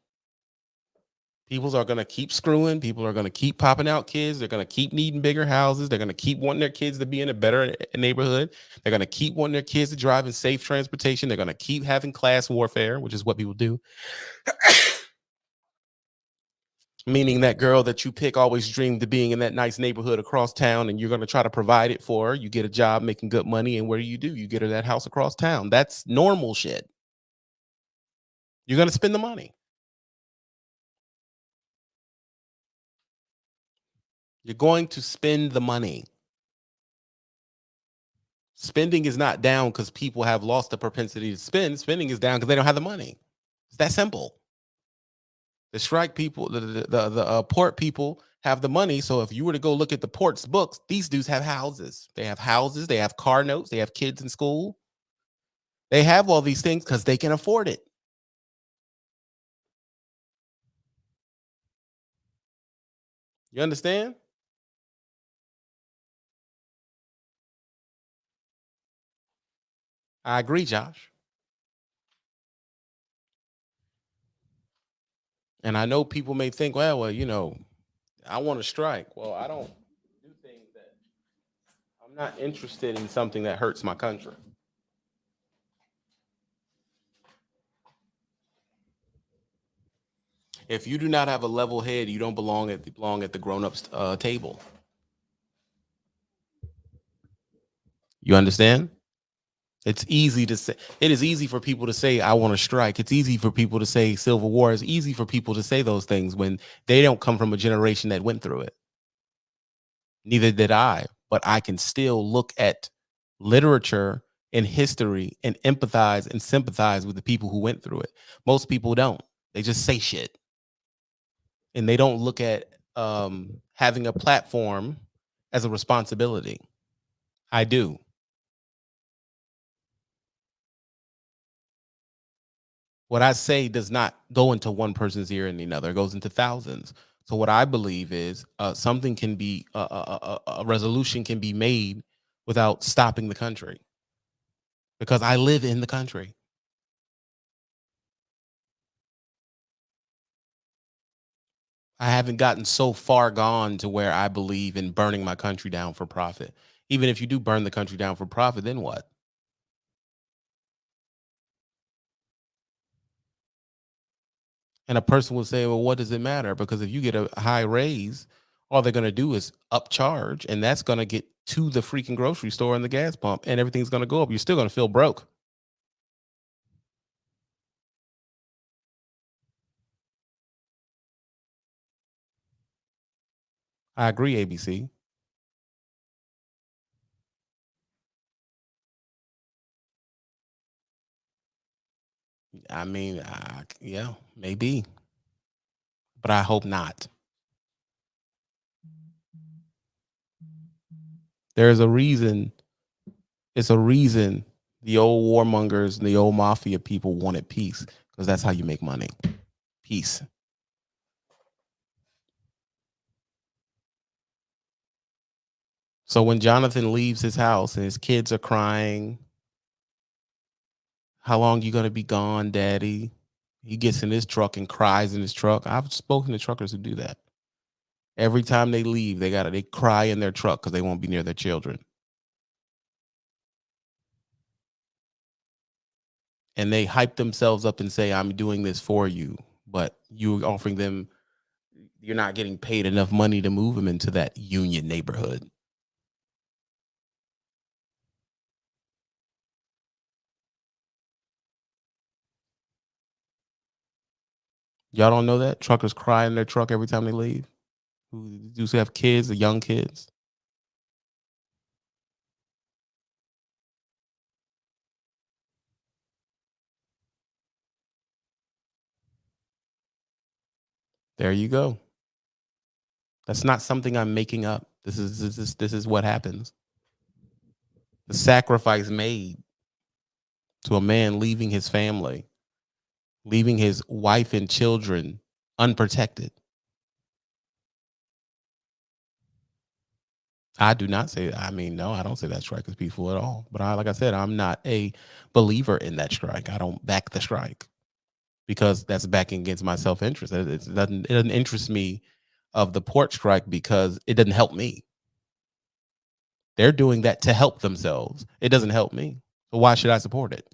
[SPEAKER 4] People are going to keep screwing. People are going to keep popping out kids. They're going to keep needing bigger houses. They're going to keep wanting their kids to be in a better neighborhood. They're going to keep wanting their kids to drive in safe transportation. They're going to keep having class warfare, which is what people do. Meaning that girl that you pick always dreamed of being in that nice neighborhood across town, and you're going to try to provide it for her. You get a job making good money, and what do? You get her that house across town. That's normal shit. You're going to spend the money. You're going to spend the money. Spending is not down because people have lost the propensity to spend. Spending is down because they don't have the money. It's that simple. The strike people, the port people have the money. So if you were to go look at the port's books, these dudes have houses. They have houses. They have car notes. They have kids in school. They have all these things because they can afford it. You understand? I agree, Josh. And I know people may think, well, I want to strike. Well, I don't do things that I'm not interested in something that hurts my country. If you do not have a level head, you don't belong at the grown ups table. You understand? It's easy to say. It is easy for people to say, I want to strike. It's easy for people to say Civil War. It's easy for people to say those things when they don't come from a generation that went through it. Neither did I, but I can still look at literature and history and empathize and sympathize with the people who went through it. Most people don't. They just say shit. And they don't look at having a platform as a responsibility. I do. What I say does not go into one person's ear and another. It goes into thousands. So what I believe is something can be a resolution can be made without stopping the country because I live in the country. I haven't gotten so far gone to where I believe in burning my country down for profit. Even if you do burn the country down for profit, then what? And a person will say, well, what does it matter? Because if you get a high raise, all they're going to do is upcharge, and that's going to get to the freaking grocery store and the gas pump, and everything's going to go up. You're still going to feel broke. I agree, ABC. I mean, yeah, maybe, but I hope not. There's a reason. It's a reason the old warmongers and the old mafia people wanted peace because that's how you make money. Peace. So when Jonathan leaves his house and his kids are crying, how long you gonna be gone, Daddy? He gets in his truck and cries in his truck. I've spoken to truckers who do that. Every time they leave, they cry in their truck because they won't be near their children. And they hype themselves up and say, I'm doing this for you. But you're offering them, you're not getting paid enough money to move them into that union neighborhood. Y'all don't know that? Truckers cry in their truck every time they leave. Who do have kids, the young kids. There you go. That's not something I'm making up. This is what happens. The sacrifice made to a man leaving his family, leaving his wife and children unprotected. I do not say, I mean, no, I don't say that strike is peaceful at all. But like I said, I'm not a believer in that strike. I don't back the strike because that's backing against my self interest. It doesn't interest me of the port strike because it doesn't help me. They're doing that to help themselves. It doesn't help me. So why should I support it?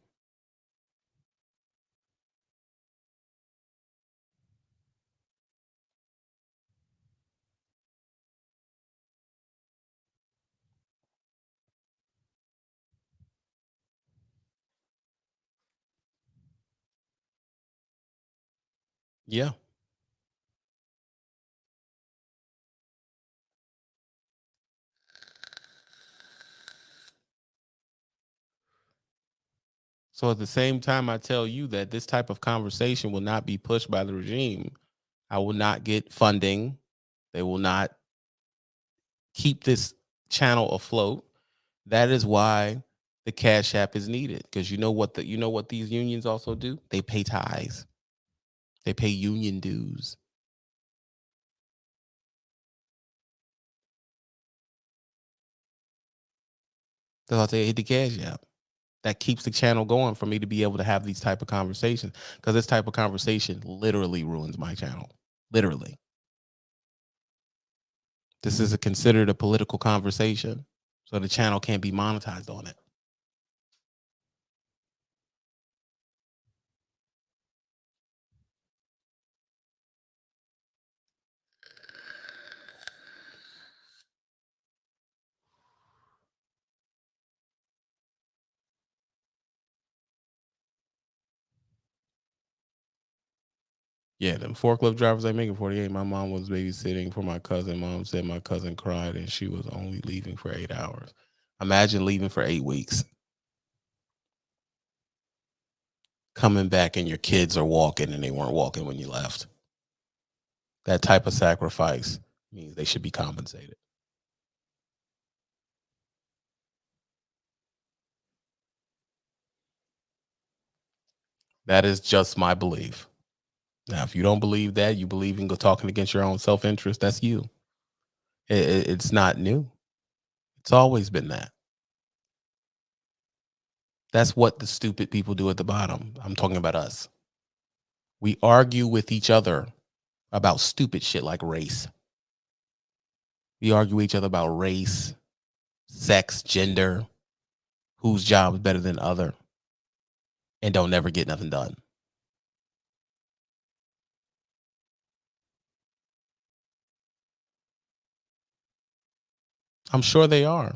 [SPEAKER 4] Yeah. So at the same time, I tell you that this type of conversation will not be pushed by the regime. I will not get funding. They will not keep this channel afloat. That is why the Cash App is needed. Because you know what these unions also do? They pay tithes. They pay union dues. That's why I say hit the Cash App. That keeps the channel going for me to be able to have these type of conversations. Because this type of conversation literally ruins my channel. Literally. This is considered a political conversation. So the channel can't be monetized on it. Yeah, them forklift drivers ain't making 48. My mom was babysitting for my cousin. Mom said my cousin cried and she was only leaving for 8 hours. Imagine leaving for 8 weeks, coming back and your kids are walking and they weren't walking when you left. That type of sacrifice means they should be compensated. That is just my belief. Now, if you don't believe that, you believe in talking against your own self interest, that's you. It's not new. It's always been that. That's what the stupid people do at the bottom. I'm talking about us. We argue with each other about stupid shit like race. We argue with each other about race, sex, gender, whose job is better than other, and don't never get nothing done. I'm sure they are.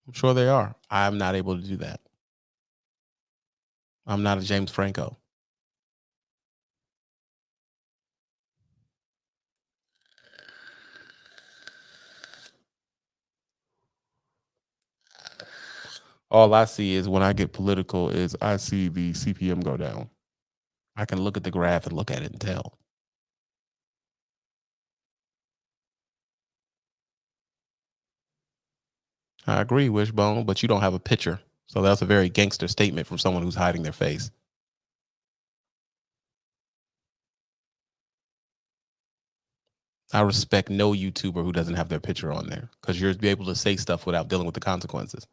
[SPEAKER 4] I'm sure they are. I'm not able to do that. I'm not a James Franco. All I see is when I get political is I see the CPM go down. I can look at the graph and look at it and tell. I agree, Wishbone, but you don't have a picture. So that's a very gangster statement from someone who's hiding their face. I respect no YouTuber who doesn't have their picture on there because you're able to say stuff without dealing with the consequences.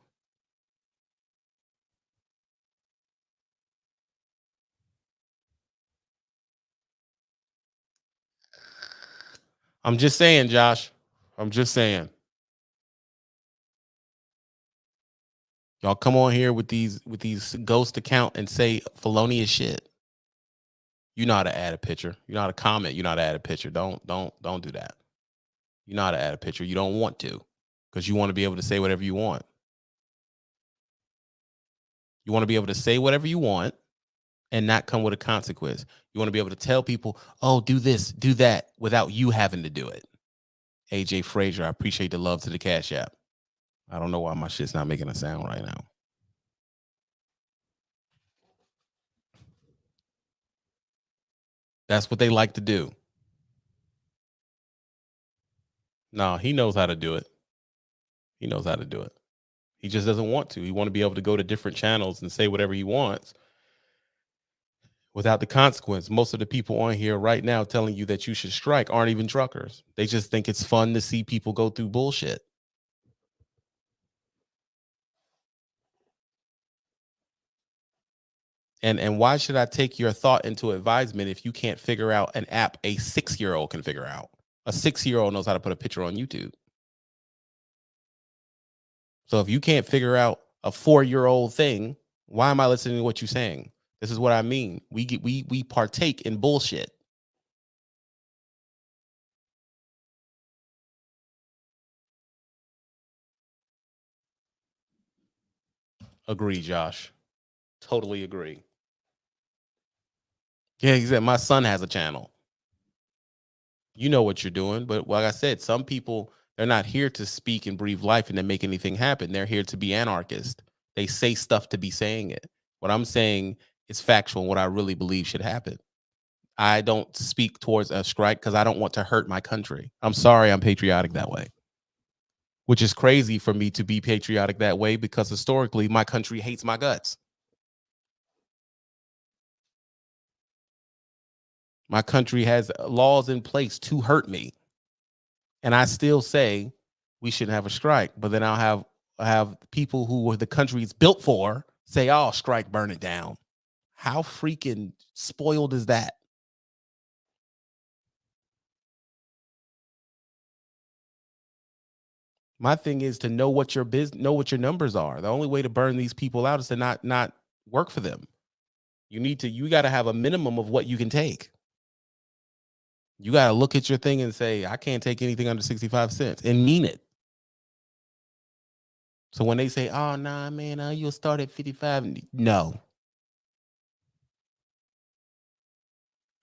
[SPEAKER 4] I'm just saying, Josh. I'm just saying. Y'all come on here with these ghost account and say felonious shit. You know how to add a picture. You know how to comment. You know how to add a picture. Don't do that. You know how to add a picture. You don't want to because you want to be able to say whatever you want. You want to be able to say whatever you want and not come with a consequence. You want to be able to tell people, oh, do this, do that, without you having to do it. AJ Frazier, I appreciate the love to the Cash App. I don't know why my shit's not making a sound right now. That's what they like to do. No, he knows how to do it. He knows how to do it. He just doesn't want to. He want to be able to go to different channels and say whatever he wants without the consequence. Most of the people on here right now telling you that you should strike aren't even truckers. They just think it's fun to see people go through bullshit. And why should I take your thought into advisement if you can't figure out an app a 6-year-old can figure out? A 6-year-old knows how to put a picture on YouTube. So if you can't figure out a 4-year-old thing, why am I listening to what you're saying? This is what I mean. We partake in bullshit. Agree, Josh. Totally agree. Yeah, he said my son has a channel. You know what you're doing. But like I said, some people, they're not here to speak and breathe life and then make anything happen. They're here to be anarchists. They say stuff to be saying it. What I'm saying is factual and what I really believe should happen. I don't speak towards a strike because I don't want to hurt my country. I'm sorry, I'm patriotic that way, which is crazy for me to be patriotic that way because historically my country hates my guts. My country has laws in place to hurt me. And I still say we shouldn't have a strike, but then I'll have people who the country is built for say, "Oh, strike, burn it down." How freaking spoiled is that? My thing is to know what your business, know what your numbers are. The only way to burn these people out is to not work for them. You got to have a minimum of what you can take. You got to look at your thing and say, I can't take anything under 65 cents and mean it. So when they say, oh, nah, man, you'll start at 55. No,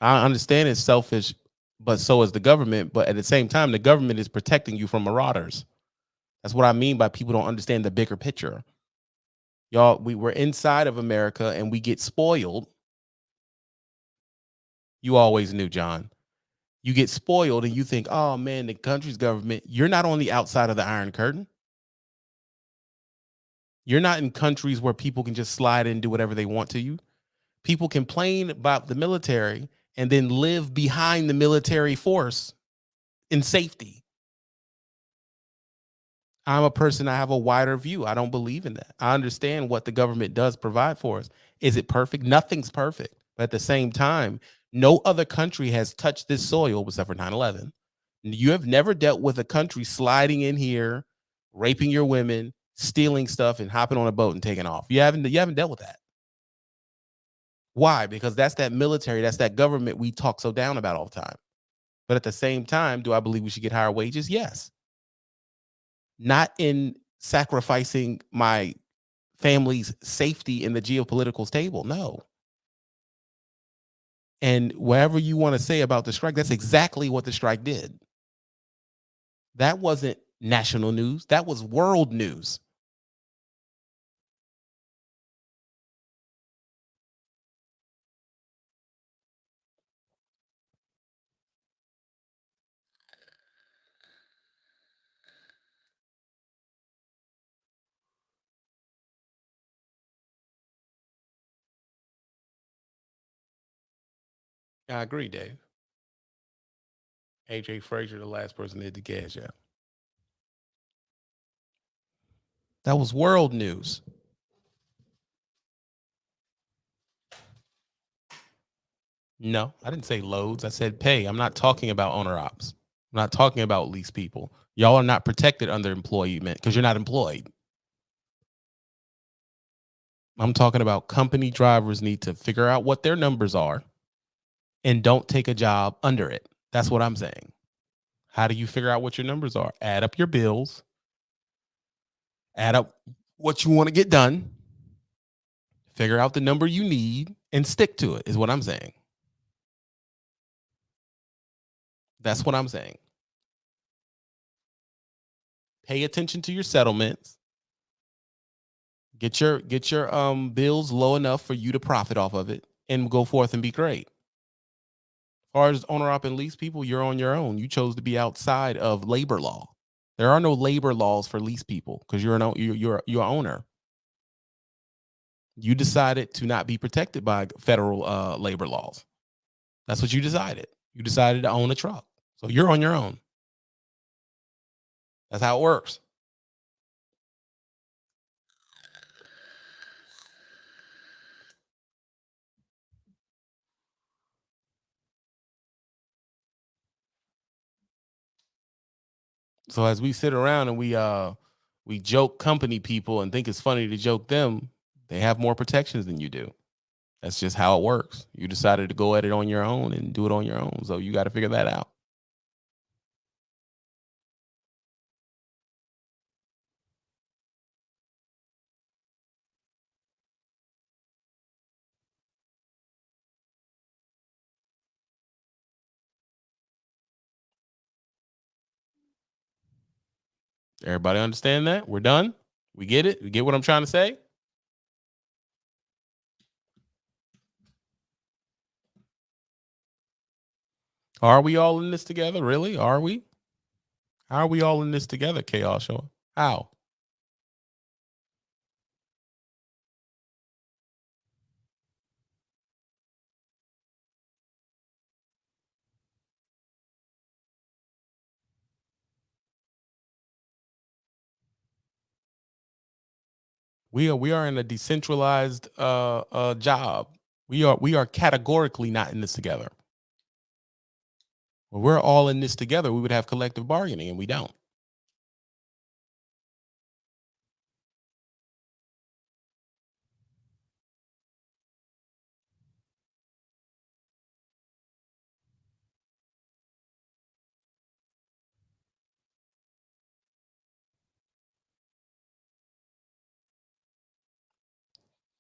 [SPEAKER 4] I understand it's selfish, but so is the government. But at the same time, the government is protecting you from marauders. That's what I mean by people don't understand the bigger picture. Y'all, we were inside of America and we get spoiled. You always knew, John. You get spoiled and you think, oh man, the country's government, you're not on the outside of the Iron Curtain. You're not in countries where people can just slide in and do whatever they want to you. People complain about the military and then live behind the military force in safety. I'm a person, I have a wider view. I don't believe in that. I understand what the government does provide for us. Is it perfect? Nothing's perfect. But at the same time, no other country has touched this soil except for 9/11. You have never dealt with a country sliding in here, raping your women, stealing stuff, and hopping on a boat and taking off. You haven't dealt with that. Why? Because that's that military, that's that government we talk so down about all the time. But at the same time, do I believe we should get higher wages? Yes. Not in sacrificing my family's safety in the geopolitical table. No. And whatever you want to say about the strike, that's exactly what the strike did. That wasn't national news, that was world news. I agree, Dave. AJ Frazier, the last person that hit the gas, yeah. That was world news. No, I didn't say loads. I said pay. I'm not talking about owner ops. I'm not talking about lease people. Y'all are not protected under employment because you're not employed. I'm talking about company drivers need to figure out what their numbers are and don't take a job under it. That's what I'm saying. How do you figure out what your numbers are? Add up your bills, add up what you want to get done, figure out the number you need, and stick to it, is what I'm saying. That's what I'm saying. Pay attention to your settlements. Get your bills low enough for you to profit off of it and go forth and be great. As far as owner op and lease people, you're on your own. You chose to be outside of labor law. There are no labor laws for lease people because you're an owner. You decided to not be protected by federal labor laws. That's what you decided. You decided to own a truck. So you're on your own. That's how it works. So as we sit around and we joke company people and think it's funny to joke them, they have more protections than you do. That's just how it works. You decided to go at it on your own and do it on your own. So you got to figure that out. Everybody understand that? We're done? We get it? We get what I'm trying to say? Are we all in this together? Really? Are we? How are we all in this together, Chaos Show? How? We are in a decentralized job. We are categorically not in this together. When we're all in this together, we would have collective bargaining, and we don't.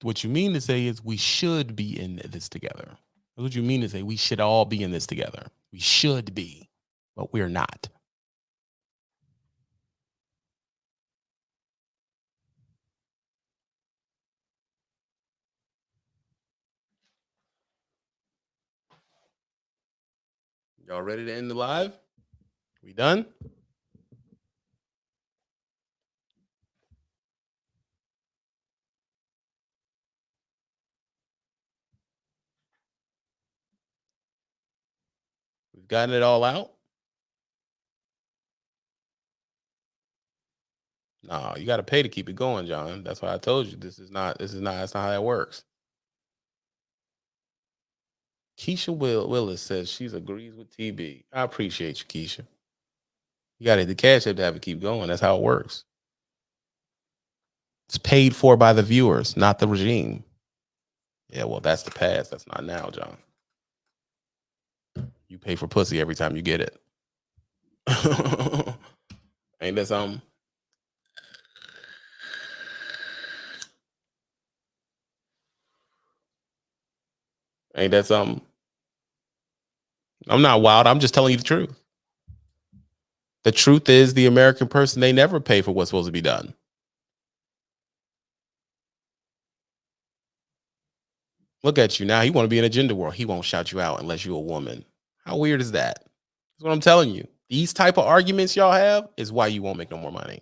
[SPEAKER 4] What you mean to say is we should be in this together. That's what you mean to say. We should all be in this together. We should be, but we're not. Y'all ready to end the live? We done? We've gotten it all out? No, you got to pay to keep it going, John. That's why I told you that's not how that works. Keisha Willis says she agrees with TB. I appreciate you, Keisha. You got the cash up to have it keep going. That's how it works. It's paid for by the viewers, not the regime. Yeah, well, that's the past. That's not now, John. You pay for pussy every time you get it. Ain't that something? Ain't that something? I'm not wild. I'm just telling you the truth. The truth is, the American person, they never pay for what's supposed to be done. Look at you now. He want to be in a gender war. He won't shout you out unless you're a woman. How weird is that? That's what I'm telling you. These type of arguments y'all have is why you won't make no more money.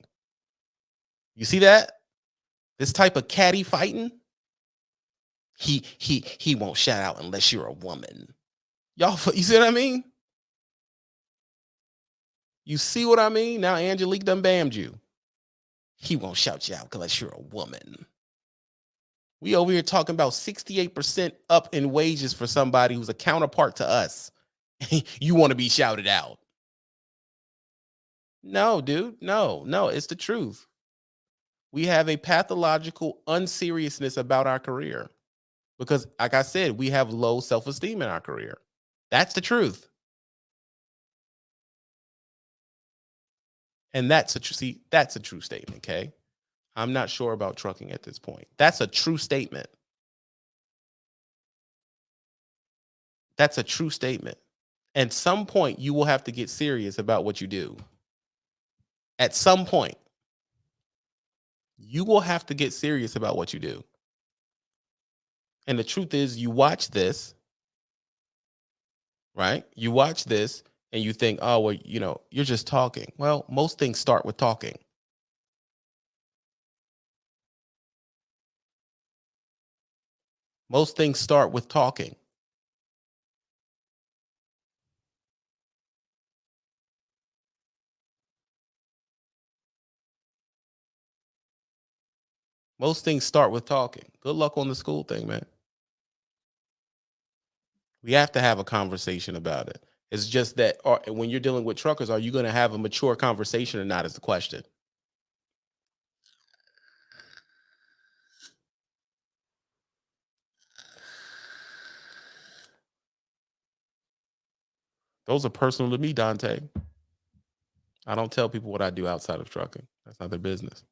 [SPEAKER 4] You see that? This type of catty fighting. He won't shout out unless you're a woman. Y'all, you see what I mean? You see what I mean? Now Angelique done bammed you. He won't shout you out unless you're a woman. We over here talking about 68% up in wages for somebody who's a counterpart to us. You want to be shouted out. No, dude. No, it's the truth. We have a pathological unseriousness about our career because, like I said, we have low self-esteem in our career. That's the truth. And that's a true statement, okay? I'm not sure about trucking at this point. That's a true statement. That's a true statement. At some point, you will have to get serious about what you do. At some point, you will have to get serious about what you do. And the truth is, you watch this, right? You watch this and you think, oh, well, you're just talking. Well, most things start with talking. Most things start with talking. Most things start with talking. Good luck on the school thing, man. We have to have a conversation about it. It's just that when you're dealing with truckers, are you going to have a mature conversation or not is the question. Those are personal to me, Dante. I don't tell people what I do outside of trucking. That's not their business.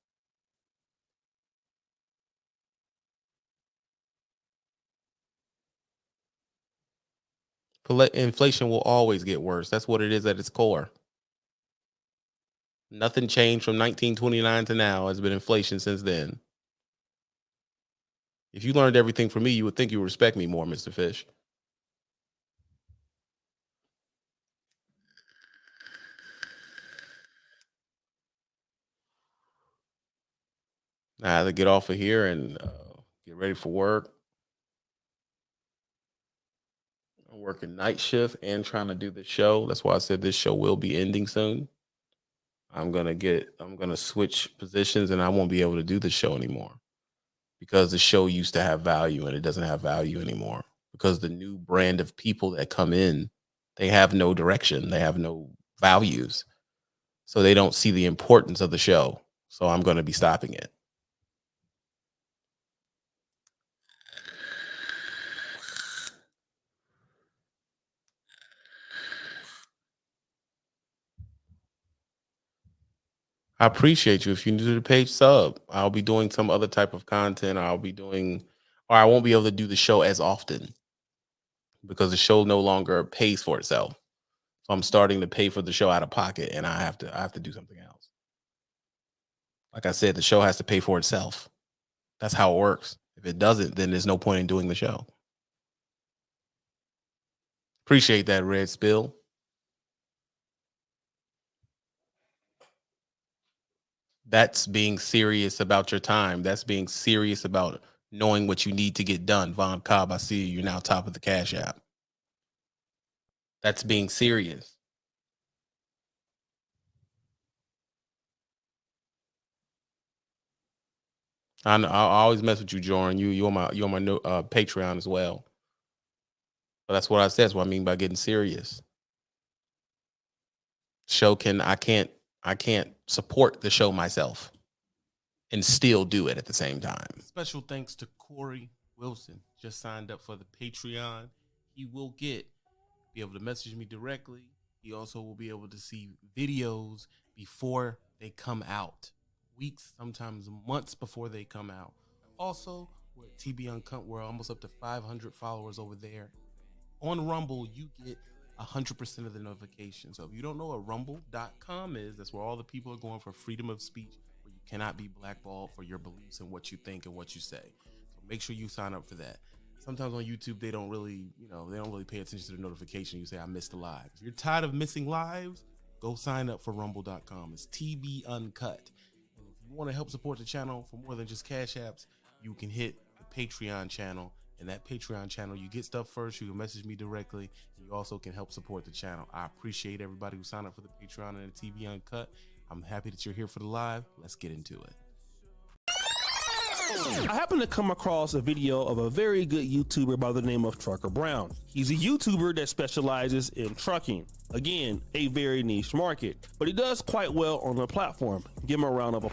[SPEAKER 4] Inflation will always get worse. That's what it is at its core. Nothing changed from 1929 to now. Has been inflation since then. If you learned everything from me, you would think you would respect me more, Mr. Fish. I have to get off of here and get ready for work. I'm working night shift and trying to do the show. That's why I said this show will be ending soon. I'm gonna switch positions and I won't be able to do the show anymore because the show used to have value and it doesn't have value anymore because the new brand of people that come in, they have no direction, they have no values. So they don't see the importance of the show. So I'm going to be stopping it. I appreciate you. If you do the page sub, I'll be doing some other type of content. Or I won't be able to do the show as often because the show no longer pays for itself. So I'm starting to pay for the show out of pocket, and I have to do something else. Like I said, the show has to pay for itself. That's how it works. If it doesn't, then there's no point in doing the show. Appreciate that, Red Spill. That's being serious about your time. That's being serious about knowing what you need to get done. Von Cobb, I see you're now top of the Cash App. That's being serious. I always mess with you, Jordan. You're on my Patreon as well. But that's what I said. That's what I mean by getting serious. I can't support the show myself and still do it at the same time. Special thanks to Corey Wilson. Just signed up for the Patreon. He will be able to message me directly. He also will be able to see videos before they come out. Weeks, sometimes months before they come out. Also, we're at TB Uncut. We're almost up to 500 followers over there. On Rumble, you get 100% of the notifications. So if you don't know what rumble.com is, that's where all the people are going for freedom of speech, where you cannot be blackballed for your beliefs and what you think and what you say. So make sure you sign up for that. Sometimes on YouTube, they don't really pay attention to the notification. You say, I missed a live. If you're tired of missing lives, go sign up for rumble.com. It's TB Uncut. And if you want to help support the channel for more than just Cash Apps, you can hit the Patreon channel. And that Patreon channel, you get stuff first. You can message me directly. And you also can help support the channel. I appreciate everybody who signed up for the Patreon and the TV Uncut. I'm happy that you're here for the live. Let's get into it.
[SPEAKER 5] I happened to come across a video of a very good YouTuber by the name of Trucker Brown. He's a YouTuber that specializes in trucking. Again, a very niche market, but he does quite well on the platform. Give him a round of applause.